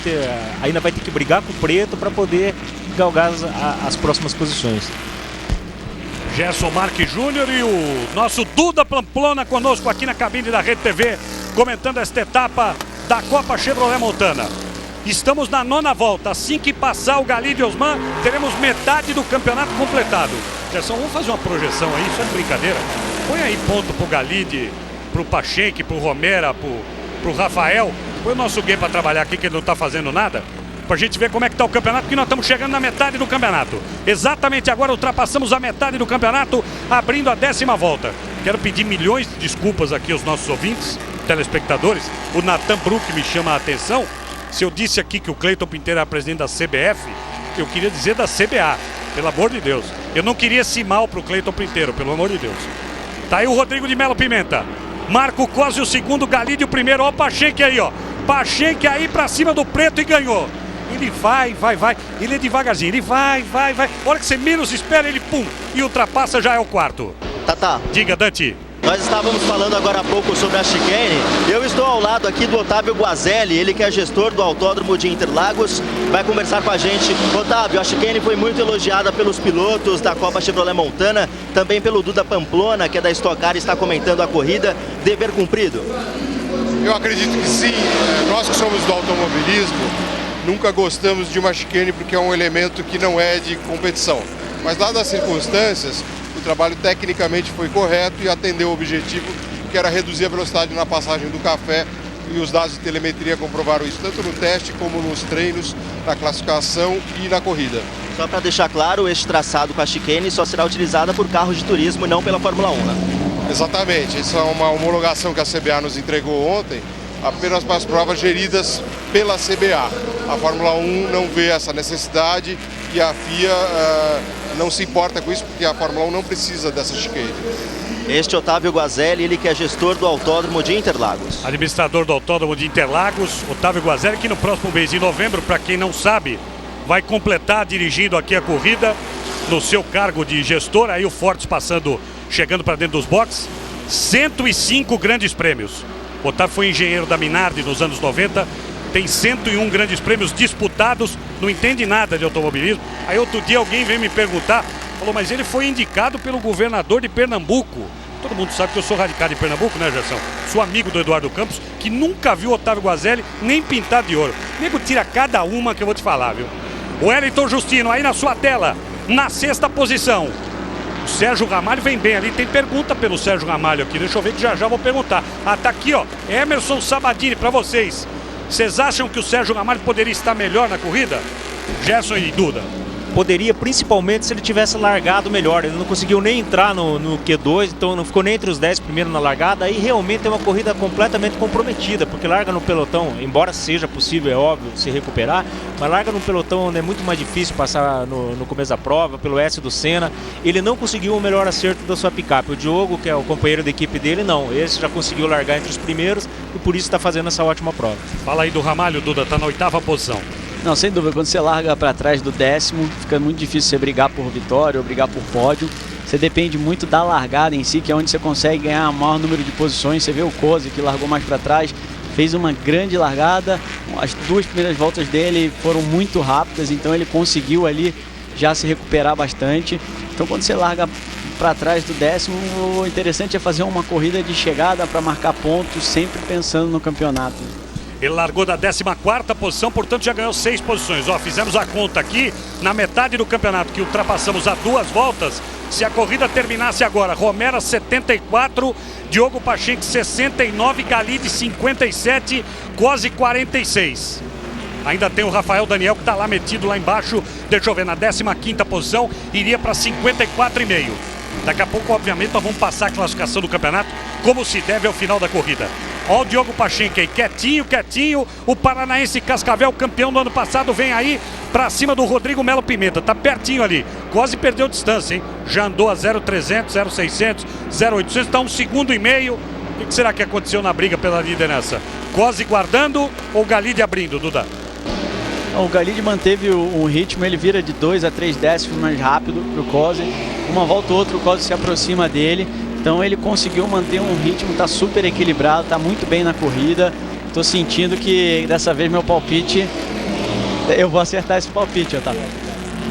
ainda vai ter que brigar com o Preto para poder galgar as próximas posições. Gerson Marques Júnior e o nosso Duda Pamplona conosco aqui na cabine da Rede TV, comentando esta etapa da Copa Chevrolet Montana. Estamos na 9ª volta. Assim que passar o Galide Osman, teremos metade do campeonato completado. Gerson, vamos fazer uma projeção aí, isso é brincadeira. Põe aí ponto pro Galide, pro Pachenk, pro Romera, pro Rafael. Põe o nosso Gui para trabalhar aqui, que ele não tá fazendo nada, pra gente ver como é que tá o campeonato, porque nós estamos chegando na metade do campeonato. Exatamente agora ultrapassamos a metade do campeonato, abrindo a 10ª volta. Quero pedir milhões de desculpas aqui aos nossos ouvintes, telespectadores. O Nathan Brook me chama a atenção. Se eu disse aqui que o Cleiton Pinteiro era presidente da CBF, eu queria dizer da CBA, pelo amor de Deus. Eu não queria esse mal pro Cleiton Pinteiro, pelo amor de Deus. Tá aí o Rodrigo de Melo Pimenta. Marco Kosi o segundo, Galide o primeiro. Ó o Pachenk aí, ó. Pachenk aí pra cima do Preto e ganhou. Ele vai. Ele é devagarzinho, ele vai. A hora que você menos espera, ele pum, e ultrapassa, já é o quarto. Tata. Diga, Dante. Nós estávamos falando agora há pouco sobre a chicane. Eu estou ao lado aqui do Otávio Guazelli, ele que é gestor do Autódromo de Interlagos, vai conversar com a gente. Otávio, a chicane foi muito elogiada pelos pilotos da Copa Chevrolet Montana, também pelo Duda Pamplona, que é da Stock Car, está comentando a corrida. Dever cumprido? Eu acredito que sim. Nós que somos do automobilismo, nunca gostamos de uma chicane porque é um elemento que não é de competição. Mas dadas as circunstâncias, o trabalho tecnicamente foi correto e atendeu o objetivo, que era reduzir a velocidade na passagem do café, e os dados de telemetria comprovaram isso, tanto no teste como nos treinos, na classificação e na corrida. Só para deixar claro, este traçado com a chicane só será utilizada por carros de turismo e não pela Fórmula 1, né? Exatamente, essa é uma homologação que a CBA nos entregou ontem, apenas para as provas geridas pela CBA. A Fórmula 1 não vê essa necessidade e a FIA não se importa com isso, porque a Fórmula 1 não precisa dessa chicane. Este Otávio Guazelli, ele que é gestor do Autódromo de Interlagos. Administrador do Autódromo de Interlagos, Otávio Guazelli, que no próximo mês de novembro, para quem não sabe, vai completar dirigindo aqui a corrida no seu cargo de gestor. Aí o Fortes chegando para dentro dos boxes, 105 grandes prêmios. Otávio foi engenheiro da Minardi nos anos 90, tem 101 grandes prêmios disputados, não entende nada de automobilismo. Aí outro dia alguém veio me perguntar, falou, mas ele foi indicado pelo governador de Pernambuco. Todo mundo sabe que eu sou radicado em Pernambuco, né, Gerson? Sou amigo do Eduardo Campos, que nunca viu o Otávio Guazelli nem pintado de ouro. O nego tira cada uma que eu vou te falar, viu? O Wellington Justino aí na sua tela, na 6ª posição. O Sérgio Ramalho vem bem ali, tem pergunta pelo Sérgio Ramalho aqui, deixa eu ver que já vou perguntar. Ah, tá aqui, ó, Emerson Sabadini, pra vocês. Vocês acham que o Sérgio Ramalho poderia estar melhor na corrida? Gerson e Duda. Poderia, principalmente se ele tivesse largado melhor. Ele não conseguiu nem entrar no Q2, então não ficou nem entre os 10 primeiros na largada. Aí realmente é uma corrida completamente comprometida, porque larga no pelotão, embora seja possível, é óbvio, se recuperar, mas larga no pelotão onde é muito mais difícil passar no começo da prova, pelo S do Senna. Ele não conseguiu o melhor acerto da sua picape. O Diogo, que é o companheiro da equipe dele, não. Esse já conseguiu largar entre os primeiros e por isso está fazendo essa ótima prova. Fala aí do Ramalho, Duda, está na 8ª posição. Não, sem dúvida, quando você larga para trás do 10º, fica muito difícil você brigar por vitória ou brigar por pódio. Você depende muito da largada em si, que é onde você consegue ganhar o maior número de posições. Você vê o Kosi, que largou mais para trás, fez uma grande largada. As 2 primeiras voltas dele foram muito rápidas, então ele conseguiu ali já se recuperar bastante. Então quando você larga para trás do 10º, o interessante é fazer uma corrida de chegada para marcar pontos, sempre pensando no campeonato. Ele largou da 14ª posição, portanto já ganhou 6 posições. Ó, fizemos a conta aqui, na metade do campeonato, que ultrapassamos a 2 voltas. Se a corrida terminasse agora, Romera 74, Diogo Pachenk 69, Galide 57, Kosi 46. Ainda tem o Rafael Daniel que está lá metido lá embaixo. Deixa eu ver, na 15ª posição, iria para 54,5. Daqui a pouco, obviamente, nós vamos passar a classificação do campeonato como se deve ao final da corrida. Olha o Diogo Pachenque aí, quietinho, quietinho. O paranaense Cascavel, campeão do ano passado, vem aí para cima do Rodrigo Melo Pimenta. Tá pertinho ali, quase perdeu distância, hein? Já andou a 0,300, 0,600, 0,800, está 1,5 segundos. O que será que aconteceu na briga pela liderança? Cose guardando ou Galide abrindo, Duda? O Galide manteve um ritmo, ele vira de 2 a 3 décimos mais rápido para o Cose. Uma volta ou outra o Cose se aproxima dele. Então ele conseguiu manter um ritmo, está super equilibrado, está muito bem na corrida. Estou sentindo que dessa vez meu palpite, eu vou acertar esse palpite, Otávio.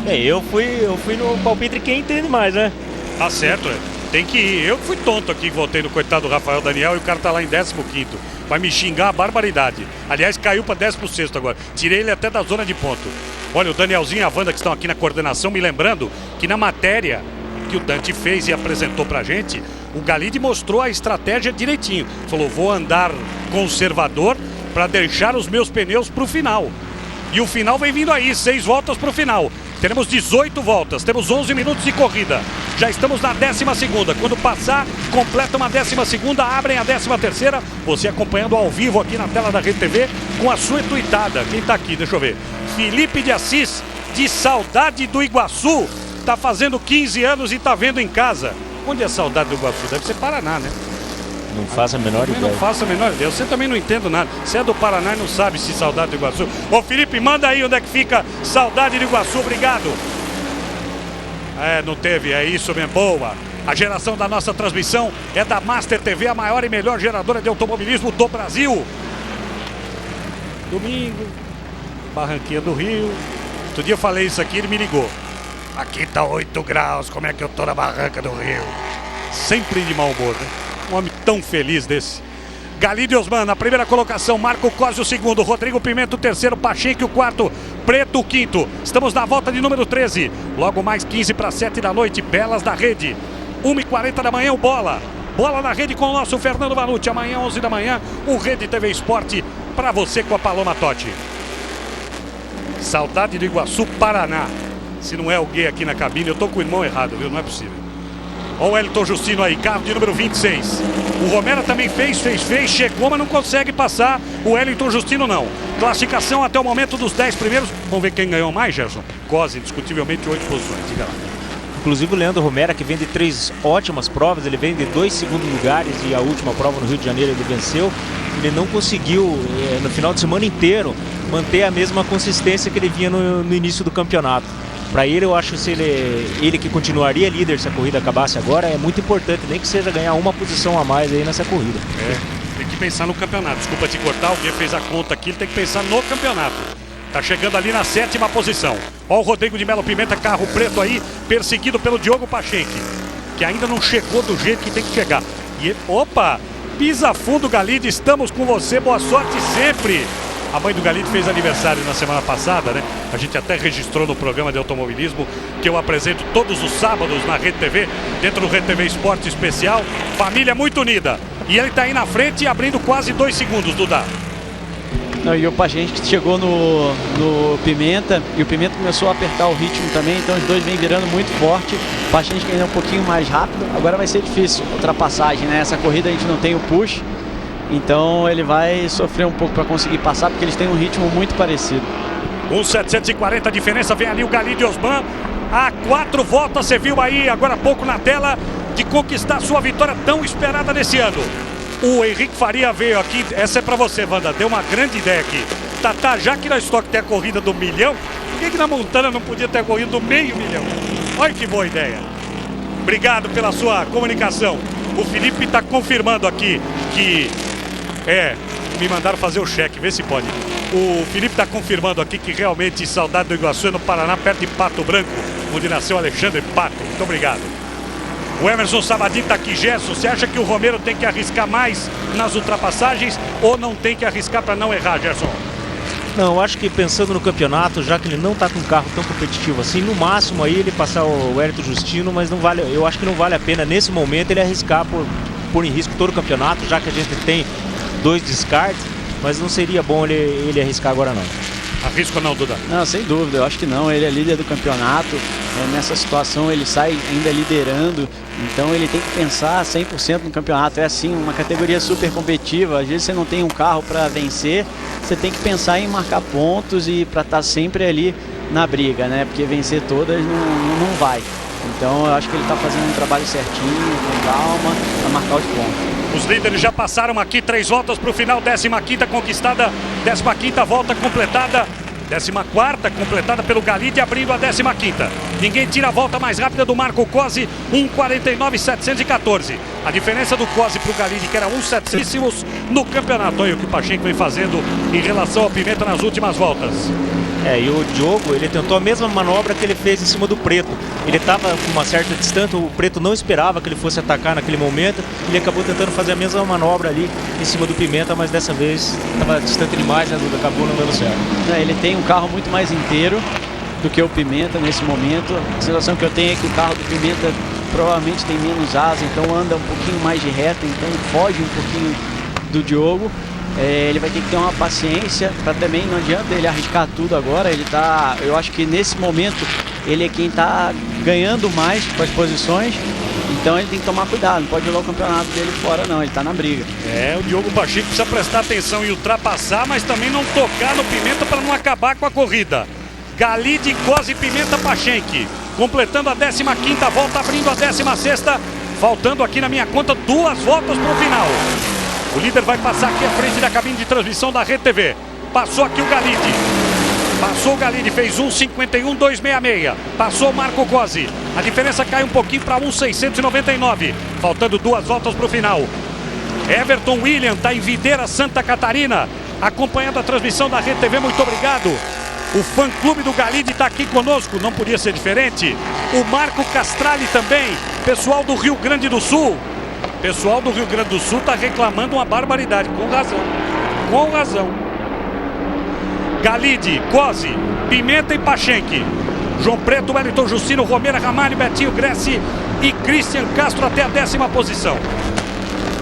Eu fui no palpite de quem entende mais, né? Tá certo, tem que ir. Eu fui tonto aqui, voltei no coitado do Rafael Daniel e o cara tá lá em 15º. Vai me xingar a barbaridade. Aliás, caiu para 16º agora. Tirei ele até da zona de ponto. Olha, o Danielzinho e a Wanda que estão aqui na coordenação, me lembrando que na matéria que o Dante fez e apresentou pra gente, o Galide mostrou a estratégia direitinho. Falou, vou andar conservador para deixar os meus pneus pro final. E o final vem vindo aí, 6 voltas pro final. Teremos 18 voltas, temos 11 minutos de corrida. Já estamos na 12ª. Quando passar, completa uma 12ª, abrem a 13ª. Você acompanhando ao vivo aqui na tela da Rede TV com a sua tuitada. Quem tá aqui? Deixa eu ver. Felipe de Assis, de Saudade do Iguaçu. Tá fazendo 15 anos e tá vendo em casa. Onde é Saudade do Iguaçu? Deve ser Paraná, né? Não faço a menor ideia. Não faço a menor ideia. Você também não entende nada. Você é do Paraná e não sabe se Saudade do Iguaçu. Ô Felipe, manda aí onde é que fica Saudade do Iguaçu. Obrigado. Não teve. É isso mesmo. Boa. A geração da nossa transmissão é da Master TV, a maior e melhor geradora de automobilismo do Brasil. Domingo, Barranquinha do Rio. Outro dia eu falei isso aqui, ele me ligou. Aqui tá 8 graus, como é que eu tô na Barranca do Rio? Sempre de mau humor, né? Um homem tão feliz desse. Galide Osman na primeira colocação, Marco Cose o segundo, Rodrigo Pimenta o terceiro, Pachenque o quarto, Preto o quinto. Estamos na volta de número 13. Logo mais 15 para 7 da noite, Belas da Rede. 1h40 da manhã, o Bola. Bola na Rede com o nosso Fernando Vanucci. Amanhã, 11 da manhã, o Rede TV Esporte para você com a Paloma Totti. Saudade do Iguaçu, Paraná. Se não é o gay aqui na cabine, eu tô com o irmão errado, viu? Não é possível. Olha o Elton Justino aí, carro de número 26. O Romero também fez, chegou, mas não consegue passar. O Wellington Justino não. Classificação até o momento dos 10 primeiros. Vamos ver quem ganhou mais, Gerson? Cose, indiscutivelmente 8 posições. Diga lá. Inclusive o Leandro Romero, que vem de 3 ótimas provas, ele vem de 2 segundos lugares e a última prova no Rio de Janeiro ele venceu. Ele não conseguiu, no final de semana inteiro, manter a mesma consistência que ele vinha no início do campeonato. Para ele, eu acho que ele que continuaria líder se a corrida acabasse agora, é muito importante, nem que seja ganhar uma posição a mais aí nessa corrida. Tem que pensar no campeonato. Desculpa te cortar, alguém fez a conta aqui, ele tem que pensar no campeonato. Tá chegando ali na 7ª posição. Olha o Rodrigo de Melo Pimenta, carro preto aí, perseguido pelo Diogo Pachenque, que ainda não chegou do jeito que tem que chegar. E opa, pisa fundo, Galide, estamos com você, boa sorte sempre. A mãe do Galide fez aniversário na semana passada, né? A gente até registrou no programa de automobilismo que eu apresento todos os sábados na Rede TV, dentro do Rede TV Esporte Especial. Família muito unida. E ele tá aí na frente, abrindo quase 2 segundos, Duda. Não, e o Pachenque chegou no Pimenta, e o Pimenta começou a apertar o ritmo também, então os dois vêm virando muito forte. O Pachenque ainda é um pouquinho mais rápido, agora vai ser difícil ultrapassagem, né? Essa corrida a gente não tem o push. Então ele vai sofrer um pouco para conseguir passar, porque eles têm um ritmo muito parecido. 1,740 a diferença, vem ali o Galide Osman. A 4 voltas, você viu aí agora há pouco na tela, de conquistar sua vitória tão esperada nesse ano. O Henrique Faria veio aqui, essa é para você, Wanda, deu uma grande ideia aqui. Tatá, já que na Stock tem a corrida do 1 milhão, por que na Montana não podia ter a corrida do meio milhão? Olha que boa ideia. Obrigado pela sua comunicação. O Felipe está confirmando aqui que... me mandaram fazer o cheque, vê se pode. O Felipe está confirmando aqui que realmente Saudade do Iguaçu é no Paraná, perto de Pato Branco, onde nasceu Alexandre Pato. Muito obrigado. O Emerson Sabadin está aqui. Gerson, você acha que o Romero tem que arriscar mais nas ultrapassagens ou não tem que arriscar para não errar, Gerson? Não, eu acho que pensando no campeonato, já que ele não está com um carro tão competitivo assim, no máximo aí ele passar o Wellington Justino, mas não vale, eu acho que não vale a pena nesse momento ele arriscar por em risco todo o campeonato, já que a gente tem 2 descartes, mas não seria bom ele arriscar agora não. Arrisco não, Duda? Não, sem dúvida, eu acho que não. Ele é líder do campeonato, nessa situação ele sai ainda liderando, então ele tem que pensar 100% no campeonato. É assim, uma categoria super competitiva, às vezes você não tem um carro para vencer, você tem que pensar em marcar pontos e para estar sempre ali na briga, né? Porque vencer todas não vai. Então eu acho que ele está fazendo um trabalho certinho, com calma, para marcar os pontos. Os líderes já passaram aqui, 3 voltas para o final, 15ª conquistada, 15ª volta completada, 14ª completada pelo Galide, abrindo a 15ª. Ninguém tira a volta mais rápida do Marco Cosi, 1:49.714. A diferença do Cosi para o Galide, que era 1:700 no campeonato. Olha o que o Pacheco vem fazendo em relação ao Pimenta nas últimas voltas. E o Diogo, ele tentou a mesma manobra que ele fez em cima do Preto. Ele estava com uma certa distância, o Preto não esperava que ele fosse atacar naquele momento. Ele acabou tentando fazer a mesma manobra ali em cima do Pimenta, mas dessa vez estava distante demais, né, Duda? Acabou não dando certo. Ele tem um carro muito mais inteiro do que o Pimenta nesse momento. A sensação que eu tenho é que o carro do Pimenta provavelmente tem menos asa, então anda um pouquinho mais de reta, então foge um pouquinho do Diogo. Ele vai ter que ter uma paciência para também, não adianta ele arriscar tudo agora. Eu acho que nesse momento ele é quem está ganhando mais com as posições, então ele tem que tomar cuidado, não pode jogar o campeonato dele fora não, ele está na briga. O Diogo Pacheco precisa prestar atenção e ultrapassar, mas também não tocar no Pimenta para não acabar com a corrida. Galide, Cosi, Pimenta, Pacheco, completando a 15ª volta, abrindo a 16ª, faltando aqui na minha conta 2 voltas para o final. O líder vai passar aqui à frente da cabine de transmissão da Rede TV. Passou aqui o Galide. Passou o Galide, fez 1:51.266. Passou o Marco Cosi. A diferença cai um pouquinho para 1:699. Faltando 2 voltas para o final. Everton William está em Videira, Santa Catarina, acompanhando a transmissão da Rede TV. Muito obrigado. O fã-clube do Galide está aqui conosco, não podia ser diferente. O Marco Castrali também, pessoal do Rio Grande do Sul. Pessoal do Rio Grande do Sul está reclamando uma barbaridade, com razão. Com razão. Galide, Cosi, Pimenta e Pacheco. João Preto, Wellington Justino, Romero Ramalho, Betinho Gressi e Christian Castro até a 10ª posição.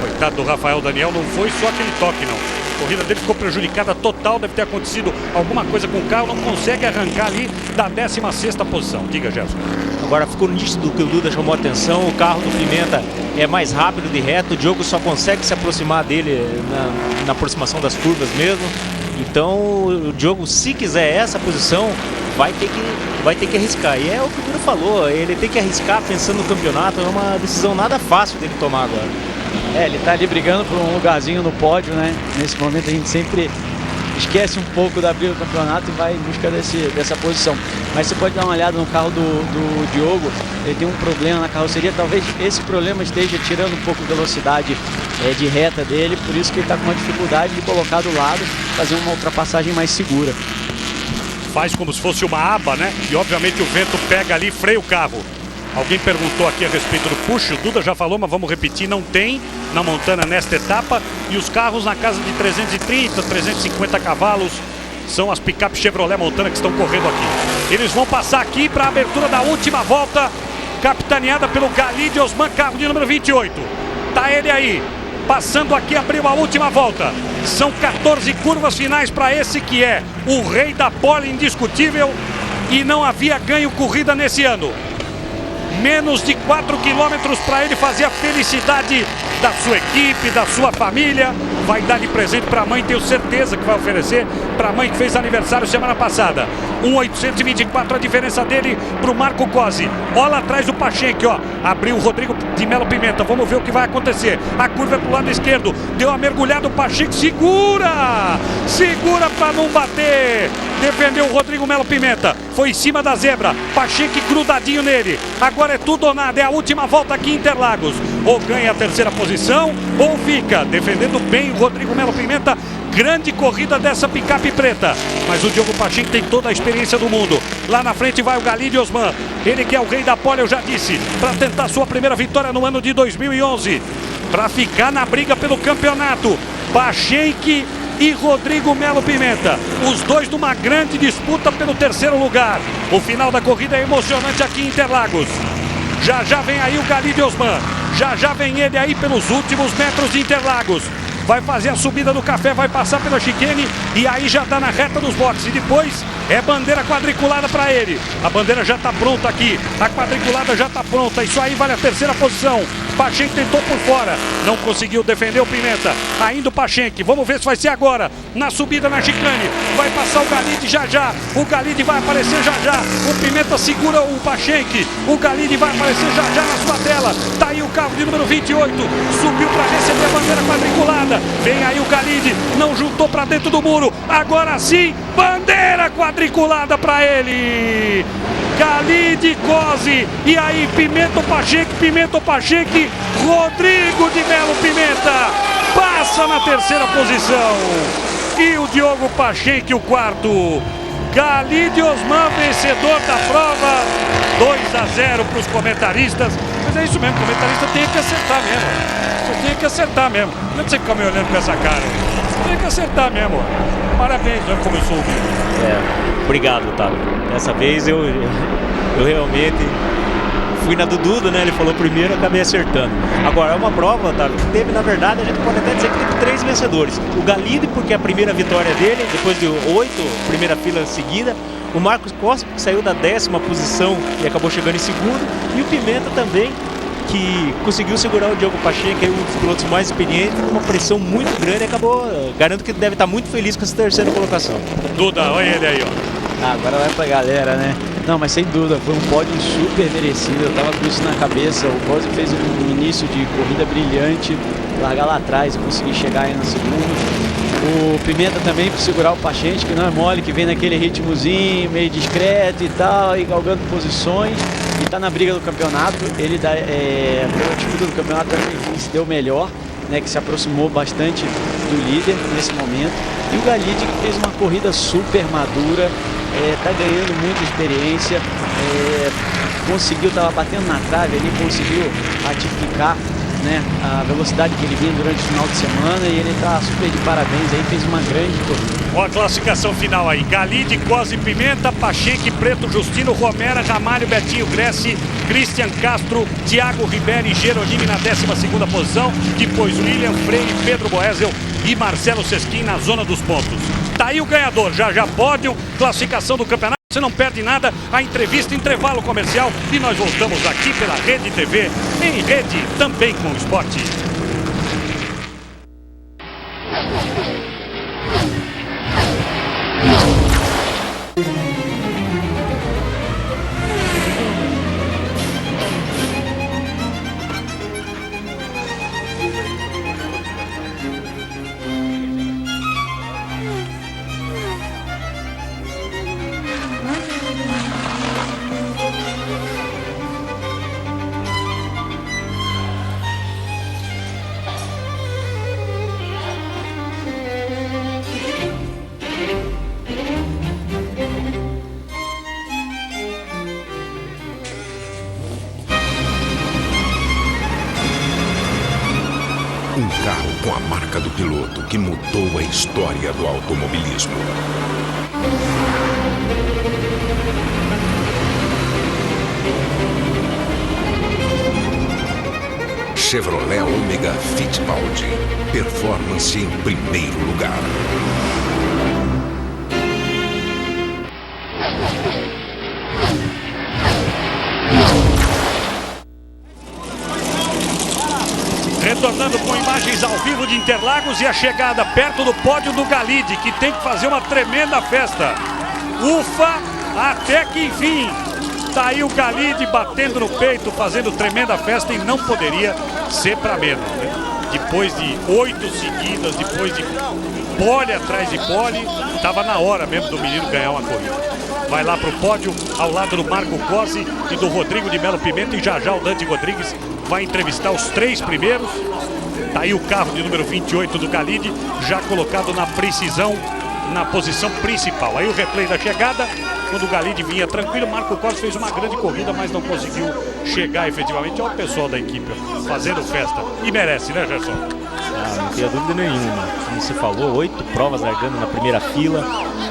Coitado do Rafael Daniel, não foi só aquele toque não. A corrida dele ficou prejudicada total, deve ter acontecido alguma coisa com o carro, não consegue arrancar ali da 16ª posição. Diga, Gerson. Agora ficou nítido que o Duda chamou a atenção, o carro do Pimenta é mais rápido de reto, o Diogo só consegue se aproximar dele na aproximação das curvas mesmo. Então o Diogo, se quiser essa posição, vai ter que arriscar. E é o que o Duda falou, ele tem que arriscar pensando no campeonato, é uma decisão nada fácil dele tomar agora. Ele está ali brigando por um lugarzinho no pódio, né? Nesse momento a gente sempre esquece um pouco da briga do campeonato e vai em busca dessa posição. Mas você pode dar uma olhada no carro do Diogo, ele tem um problema na carroceria, talvez esse problema esteja tirando um pouco de velocidade de reta dele, por isso que ele está com uma dificuldade de colocar do lado, fazer uma ultrapassagem mais segura. Faz como se fosse uma aba, né? E obviamente o vento pega ali e freia o carro. Alguém perguntou aqui a respeito do push, o Duda já falou, mas vamos repetir, não tem na Montana nesta etapa. E os carros na casa de 330, 350 cavalos são as picape Chevrolet Montana que estão correndo aqui. Eles vão passar aqui para a abertura da última volta, capitaneada pelo Galide Osman, carro de número 28. Tá ele aí, passando aqui, abriu a última volta. São 14 curvas finais para esse que é o rei da pole indiscutível e não havia ganho corrida nesse ano. Menos de 4 quilômetros para ele fazer a felicidade da sua equipe, da sua família. Vai dar de presente para a mãe, tenho certeza que vai oferecer para a mãe que fez aniversário semana passada. 1:824 a diferença dele para o Marco Cosi. Olha lá atrás do Pacheco, ó. Abriu o Rodrigo de Melo Pimenta. Vamos ver o que vai acontecer. A curva é para o lado esquerdo. Deu uma mergulhada, o Pacheco segura! Segura para não bater. Defendeu o Rodrigo Melo Pimenta. Foi em cima da zebra. Pacheco grudadinho nele. Agora é tudo ou nada. É a última volta aqui em Interlagos. Ou ganha a 3ª posição, ou fica. Defendendo bem o Rodrigo Melo Pimenta. Grande corrida dessa picape preta. Mas o Diogo Pacheco tem toda a experiência do mundo. Lá na frente vai o Galide Osman. Ele que é o rei da pole, eu já disse. Para tentar sua primeira vitória no ano de 2011. Para ficar na briga pelo campeonato. Pacheco e Rodrigo Melo Pimenta. Os dois numa grande disputa pelo 3º lugar. O final da corrida é emocionante aqui em Interlagos. Já vem aí o Galide Osman. Já vem ele aí pelos últimos metros de Interlagos. vai fazer a subida do café, vai passar pela chicane e aí já está na reta dos boxes. E depois é bandeira quadriculada para ele. A bandeira já está pronta aqui, a quadriculada já está pronta. Isso aí vale a terceira posição. Pachenk tentou por fora, não conseguiu defender o Pimenta. Ainda o Pachenk, vamos ver se vai ser agora. Na subida na chicane, vai passar o Galide já já. O Galide vai aparecer já já. O Pimenta segura o Pachenk. O Galide vai aparecer já já na sua tela. Tá aí o carro de número 28. Subiu para receber a bandeira quadriculada. Vem aí o Galide, não juntou para dentro do muro. Agora sim, bandeira quadriculada para ele. Galide, Cosi, e aí Pimenta Pachenk, Rodrigo de Melo Pimenta passa na terceira posição e o Diogo Pachenk o quarto. Galide Osman vencedor da prova, 2-0 para os comentaristas. Mas é isso mesmo, o comentarista tem que acertar mesmo. Você tem que acertar mesmo, não é você ficar me olhando com essa cara. Você tem que acertar mesmo. Parabéns, olha como eu sou humilde. Obrigado, Otávio. Dessa vez eu realmente fui na do Duda, né? Ele falou primeiro, eu acabei acertando. Agora, é uma prova, Otávio, que teve, na verdade, a gente pode até dizer que teve 3 vencedores. O Galide, porque é a primeira vitória dele, depois de 8, primeira fila seguida. O Marcos Costa, que saiu da 10ª posição e acabou chegando em segundo. E o Pimenta também, que conseguiu segurar o Diogo Pachenk, que é um dos pilotos mais experientes, com uma pressão muito grande e acabou, garanto que deve estar muito feliz com essa terceira colocação. Duda, olha ele aí, ó. Agora vai pra galera, né? Não, mas sem dúvida, foi um pódio super merecido, eu tava com isso na cabeça. O Cosi fez um início de corrida brilhante, largar lá atrás e conseguir chegar aí no segundo. O Pimenta também para segurar o Pachenk, que não é mole, que vem naquele ritmozinho, meio discreto e tal, e galgando posições. E tá na briga do campeonato, ele pela disputa do campeonato também se deu melhor, né, que se aproximou bastante do líder nesse momento. E o Galide, que fez uma corrida super madura, tá ganhando muita experiência, conseguiu, tava batendo na trave ali, conseguiu ratificar, né, a velocidade que ele vinha durante o final de semana, e ele tá super de parabéns aí, fez uma grande corrida. Ó a classificação final aí, Galide, Cosi, Pimenta, Pachenk, Preto, Justino, Romera, Ramalho, Betinho, Gressi, Cristian Castro, Thiago Ribeiro e Geronimi na 12ª posição, depois William Freire, Pedro Boesel e Marcelo Sesquim na zona dos pontos. Tá aí o ganhador, já pódio, classificação do campeonato. Você não perde nada, a entrevista, intervalo comercial e nós voltamos aqui pela Rede TV, em rede também com o esporte. Um carro com a marca do piloto que mudou a história do automobilismo. Chevrolet Omega Fittipaldi. Performance em primeiro lugar. Retornando com imagens ao vivo de Interlagos e a chegada perto do pódio do Galide, que tem que fazer uma tremenda festa. Ufa, até que enfim. Tá aí o Galide batendo no peito, fazendo tremenda festa e não poderia ser para menos, né? Depois de 8 seguidas, depois de pole atrás de pole, tava na hora mesmo do menino ganhar uma corrida. Vai lá pro pódio, ao lado do Marco Cosi e do Rodrigo de Melo Pimenta, e já o Dante Rodrigues vai entrevistar os 3 primeiros. Tá aí o carro de número 28 do Galide, já colocado na precisão, na posição principal. Aí o replay da chegada, quando o Galide vinha tranquilo, Marco Costa fez uma grande corrida, mas não conseguiu chegar efetivamente. Olha o pessoal da equipe fazendo festa. E merece, né, Gerson? Não tenho dúvida nenhuma. Como você falou, 8 provas largando na primeira fila.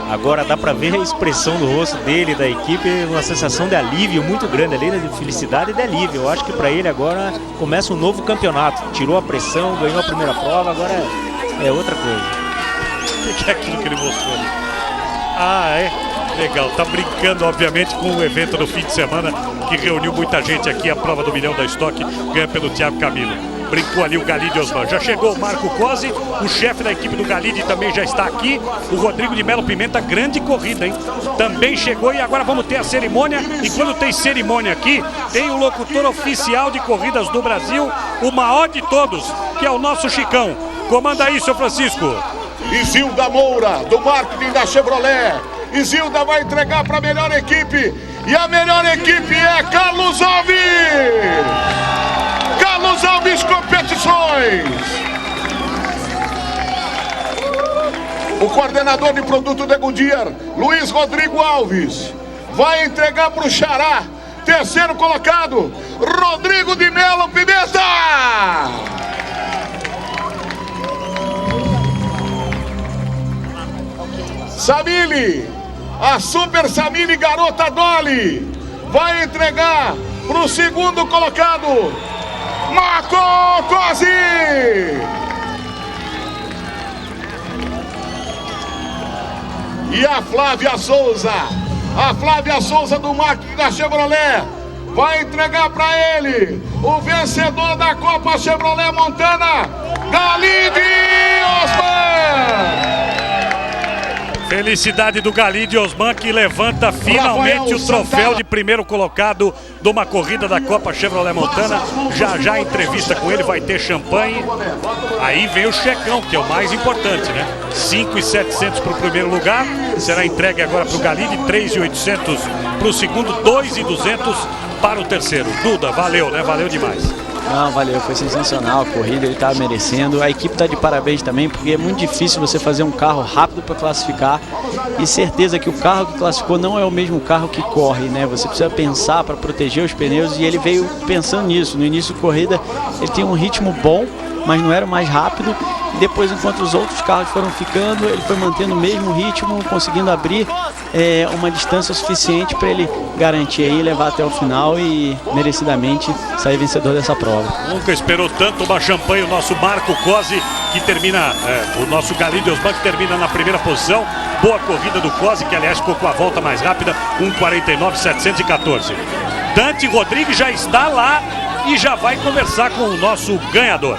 Agora dá pra ver a expressão do rosto dele, da equipe, uma sensação de alívio muito grande ali, de felicidade e de alívio. Eu acho que pra ele agora começa um novo campeonato. Tirou a pressão, ganhou a primeira prova, agora é outra coisa. O que é aquilo que ele mostrou ali? Ah, é? Legal. Tá brincando, obviamente, com o evento do fim de semana que reuniu muita gente aqui, a prova do milhão da Stock, ganha pelo Thiago Camilo. Brincou ali o Galide Osman. Já chegou o Marco Cosi, o chefe da equipe do Galide também já está aqui. O Rodrigo de Melo Pimenta, grande corrida, hein? Também chegou e agora vamos ter a cerimônia. E quando tem cerimônia aqui, tem o locutor oficial de corridas do Brasil, o maior de todos, que é o nosso Chicão. Comanda aí, seu Francisco. Isilda Moura, do marketing da Chevrolet. Isilda vai entregar para a melhor equipe. E a melhor equipe é Carlos Alves. Carlos Alves Competições. O coordenador de produto da Goodyear, Luiz Rodrigo Alves, vai entregar para o Xará, terceiro colocado, Rodrigo de Melo Pimenta. Samile, a Super Samile Garota Dolly, vai entregar para o segundo colocado, Marco Cosi. E a Flávia Souza do marketing da Chevrolet, vai entregar para ele o vencedor da Copa Chevrolet Montana, Galide Osman. Felicidade do Galide Osman, que levanta finalmente o troféu de primeiro colocado de uma corrida da Copa Chevrolet Montana. Já a entrevista com ele, vai ter champanhe. Aí vem o checão, que é o mais importante, né? 5.700 para o primeiro lugar, será entregue agora para o Galide, 3.800 para o segundo, 2.200 para o terceiro. Duda, valeu, né? Valeu demais. Não, valeu, foi sensacional a corrida, ele estava merecendo. A equipe está de parabéns também, porque é muito difícil você fazer um carro rápido para classificar. E certeza que o carro que classificou não é o mesmo carro que corre, né? Você precisa pensar para proteger os pneus e ele veio pensando nisso. No início da corrida ele tem um ritmo bom, mas não era o mais rápido. E depois, enquanto os outros carros foram ficando, ele foi mantendo o mesmo ritmo, conseguindo abrir uma distância suficiente para ele garantir aí, levar até o final e merecidamente sair vencedor dessa prova. Nunca esperou tanto uma champanhe o nosso Marco Cosi, que termina, o nosso Galide Osman, que termina na primeira posição. Boa corrida do Cosi, que aliás ficou com a volta mais rápida, 1:49.714. Dante Rodrigues já está lá e já vai conversar com o nosso ganhador.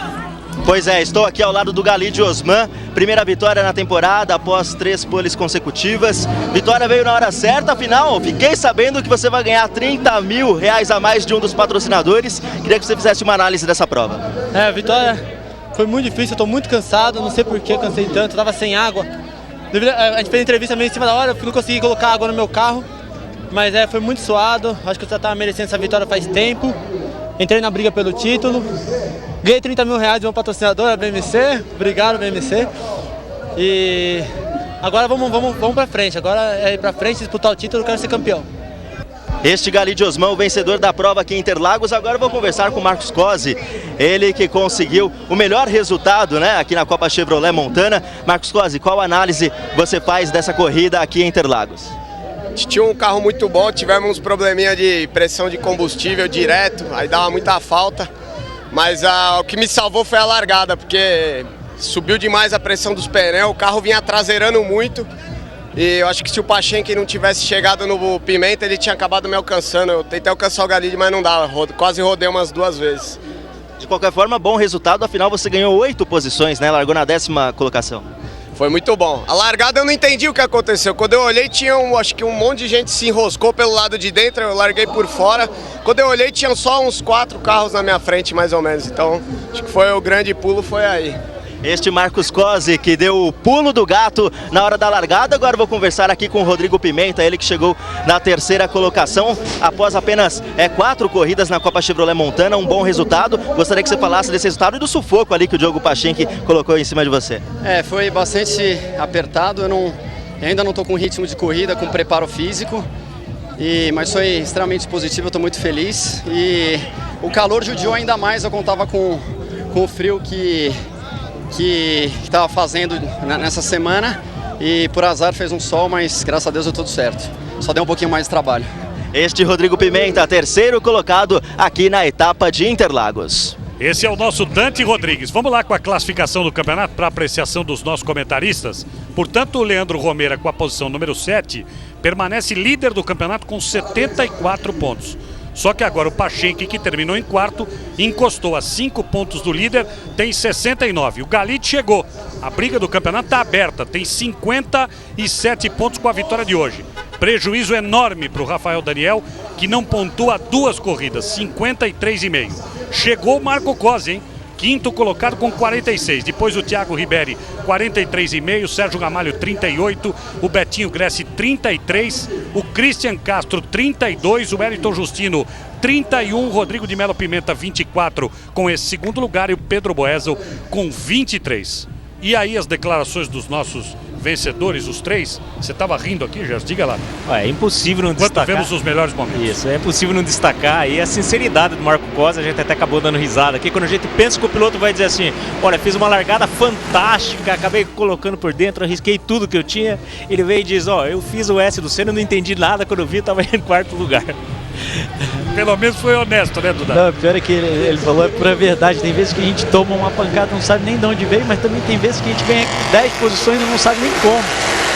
Pois é, estou aqui ao lado do Galide Osman, primeira vitória na temporada após 3 poles consecutivas. Vitória veio na hora certa, afinal, fiquei sabendo que você vai ganhar R$30 mil a mais de um dos patrocinadores. Queria que você fizesse uma análise dessa prova. A vitória foi muito difícil, eu estou muito cansado, não sei por que cansei tanto, estava sem água. A gente fez entrevista meio em cima da hora, eu não consegui colocar água no meu carro, mas foi muito suado, acho que eu já estava merecendo essa vitória faz tempo. Entrei na briga pelo título. Ganhei R$30 mil de um patrocinador, a BMC. Obrigado, BMC. E agora vamos pra frente. Agora é ir pra frente, disputar o título, quero ser campeão. Este Galide Osman, o vencedor da prova aqui em Interlagos. Agora eu vou conversar com o Marcos Cosi, ele que conseguiu o melhor resultado, né, aqui na Copa Chevrolet Montana. Marcos Cosi, qual análise você faz dessa corrida aqui em Interlagos? Tinha um carro muito bom, tivemos uns probleminha de pressão de combustível direto, aí dava muita falta. Mas o que me salvou foi a largada, porque subiu demais a pressão dos pneus, o carro vinha traseirando muito. E eu acho que se o Pachenque não tivesse chegado no Pimenta, ele tinha acabado me alcançando. Eu tentei alcançar o Galide, mas não dava, quase rodei umas 2 vezes. De qualquer forma, bom resultado, afinal você ganhou 8 posições, né? Largou na 10ª colocação. Foi muito bom. A largada eu não entendi o que aconteceu. Quando eu olhei, tinha acho que um monte de gente se enroscou pelo lado de dentro, eu larguei por fora. Quando eu olhei, tinha só uns 4 carros na minha frente, mais ou menos. Então, acho que foi o grande pulo, foi aí. Este Marcos Cosi, que deu o pulo do gato na hora da largada. Agora vou conversar aqui com o Rodrigo Pimenta, ele que chegou na 3ª colocação após apenas 4 corridas na Copa Chevrolet Montana, um bom resultado. Gostaria que você falasse desse resultado e do sufoco ali que o Diogo Pachenque colocou em cima de você. Foi bastante apertado, eu ainda não estou com ritmo de corrida, com preparo físico, mas foi extremamente positivo, eu estou muito feliz. E o calor judiou ainda mais, eu contava com o frio que estava fazendo nessa semana e por azar fez um sol, mas graças a Deus deu tudo certo. Só deu um pouquinho mais de trabalho. Este Rodrigo Pimenta, 3º colocado aqui na etapa de Interlagos. Esse é o nosso Dante Rodrigues. Vamos lá com a classificação do campeonato para apreciação dos nossos comentaristas. Portanto, o Leandro Romera, com a posição número 7, permanece líder do campeonato com 74 pontos. Só que agora o Pachenque, que terminou em quarto, encostou a 5 pontos do líder, tem 69. O Galit chegou. A briga do campeonato está aberta, tem 57 pontos com a vitória de hoje. Prejuízo enorme para o Rafael Daniel, que não pontua 2 corridas, 53,5. Chegou o Marco Cosi, hein? Quinto colocado com 46. Depois o Thiago Riberi, 43,5. Sérgio Gamalho, 38. O Betinho Gressi, 33. O Christian Castro, 32. O Wellington Justino, 31. Rodrigo de Melo Pimenta, 24, com esse segundo lugar. E o Pedro Boesel, com 23. E aí as declarações dos nossos vencedores, os 3. Você estava rindo aqui, Gerson? Diga lá. É impossível não destacar. Enquanto vemos os melhores momentos. Isso, é impossível não destacar aí a sinceridade do Marco Cosi. A gente até acabou dando risada aqui. Quando a gente pensa que o piloto vai dizer assim, olha, fiz uma largada fantástica, acabei colocando por dentro, arrisquei tudo que eu tinha. Ele veio e diz, ó, eu fiz o S do Senna, não entendi nada, quando eu vi, estava em quarto lugar. Pelo menos foi honesto, né, Duda? Não, pior é que ele falou, é pura verdade. Tem vezes que a gente toma uma pancada, não sabe nem de onde veio, mas também tem vezes que a gente ganha 10 posições e não sabe nem como,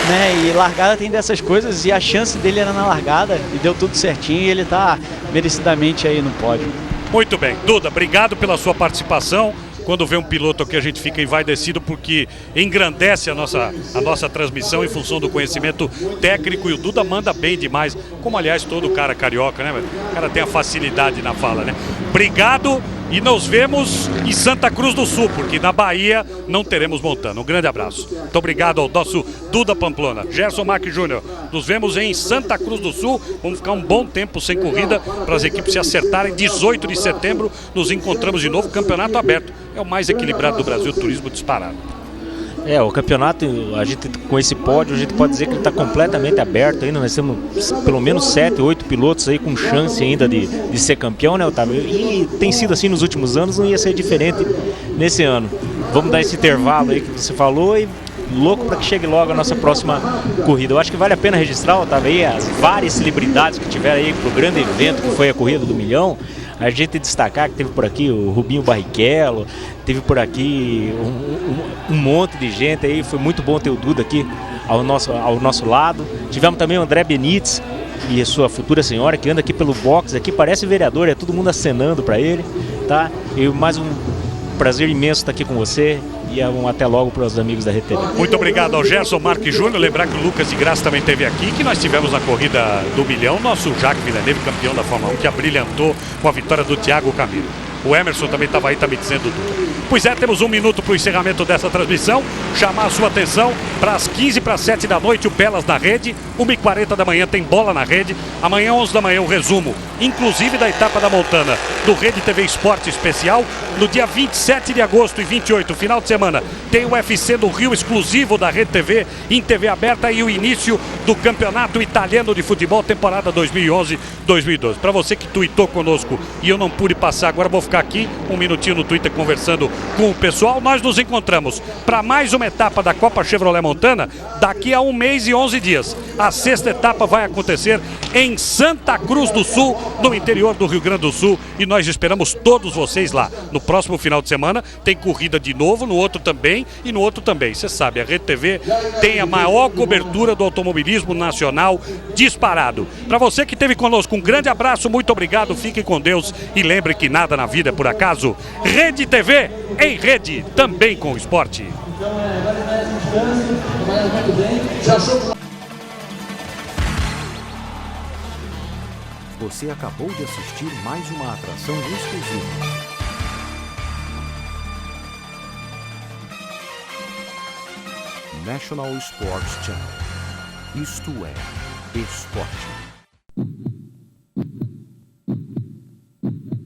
né? E largada tem dessas coisas, e a chance dele era na largada, e deu tudo certinho, e ele tá merecidamente aí no pódio. Muito bem. Duda, obrigado pela sua participação. Quando vê um piloto aqui, a gente fica envaidecido porque engrandece a nossa transmissão em função do conhecimento técnico, e o Duda manda bem demais, como aliás todo cara carioca, né, velho? O cara tem a facilidade na fala, né? Obrigado e nos vemos em Santa Cruz do Sul, porque na Bahia não teremos Montana. Um grande abraço. Muito obrigado ao nosso Duda Pamplona. Gerson Marques Júnior, nos vemos em Santa Cruz do Sul. Vamos ficar um bom tempo sem corrida para as equipes se acertarem. 18 de setembro nos encontramos de novo, campeonato aberto. É o mais equilibrado do Brasil, turismo disparado. É, o campeonato, a gente com esse pódio, a gente pode dizer que ele está completamente aberto ainda. Nós temos pelo menos 7, 8 pilotos aí com chance ainda de ser campeão, né, Otávio? E tem sido assim nos últimos anos, não ia ser diferente nesse ano. Vamos dar esse intervalo aí que você falou e louco para que chegue logo a nossa próxima corrida. Eu acho que vale a pena registrar, Otávio, aí as várias celebridades que tiveram aí pro grande evento que foi a Corrida do Milhão. A gente destacar que teve por aqui o Rubinho Barrichello, teve por aqui um monte de gente aí. Foi muito bom ter o Duda aqui ao nosso lado. Tivemos também o André Benítez e a sua futura senhora, que anda aqui pelo box, aqui parece vereador, é todo mundo acenando para ele, tá? E mais um prazer imenso estar aqui com você. E até logo para os amigos da RedeTV. Muito obrigado ao Gerson Marques Júnior. Lembrar que o Lucas de Graça também esteve aqui, que nós tivemos na corrida do milhão, nosso Jacques Villeneuve, campeão da Fórmula 1, que abrilhantou com a vitória do Thiago Camilo. O Emerson também estava aí, está me dizendo tudo. Pois é, temos 1 minuto para o encerramento dessa transmissão. Chamar a sua atenção para as 15 para 7 da noite, o Belas na Rede. 1h40 da manhã tem Bola na Rede. Amanhã, 11 da manhã, o resumo, inclusive da etapa da Montana, do RedeTV Esporte Especial. No dia 27 de agosto e 28, final de semana, tem o UFC do Rio, exclusivo da RedeTV, em TV aberta, e o início do Campeonato Italiano de Futebol, temporada 2011-2012. Para você que tuitou conosco e eu não pude passar, agora vou ficar aqui 1 minutinho no Twitter conversando com o pessoal. Nós nos encontramos para mais uma etapa da Copa Chevrolet Montana daqui a 1 mês e 11 dias. A 6ª etapa vai acontecer em Santa Cruz do Sul, no interior do Rio Grande do Sul, e nós esperamos todos vocês lá. No próximo final de semana tem corrida de novo, no outro também e no outro também. Você sabe, a RedeTV tem a maior cobertura do automobilismo nacional disparado. Para você que esteve conosco, um grande abraço, muito obrigado, fique com Deus e lembre que nada na vida é por acaso. RedeTV em rede, também com o esporte. Você acabou de assistir mais uma atração exclusiva. National Sports Channel. Isto é esporte.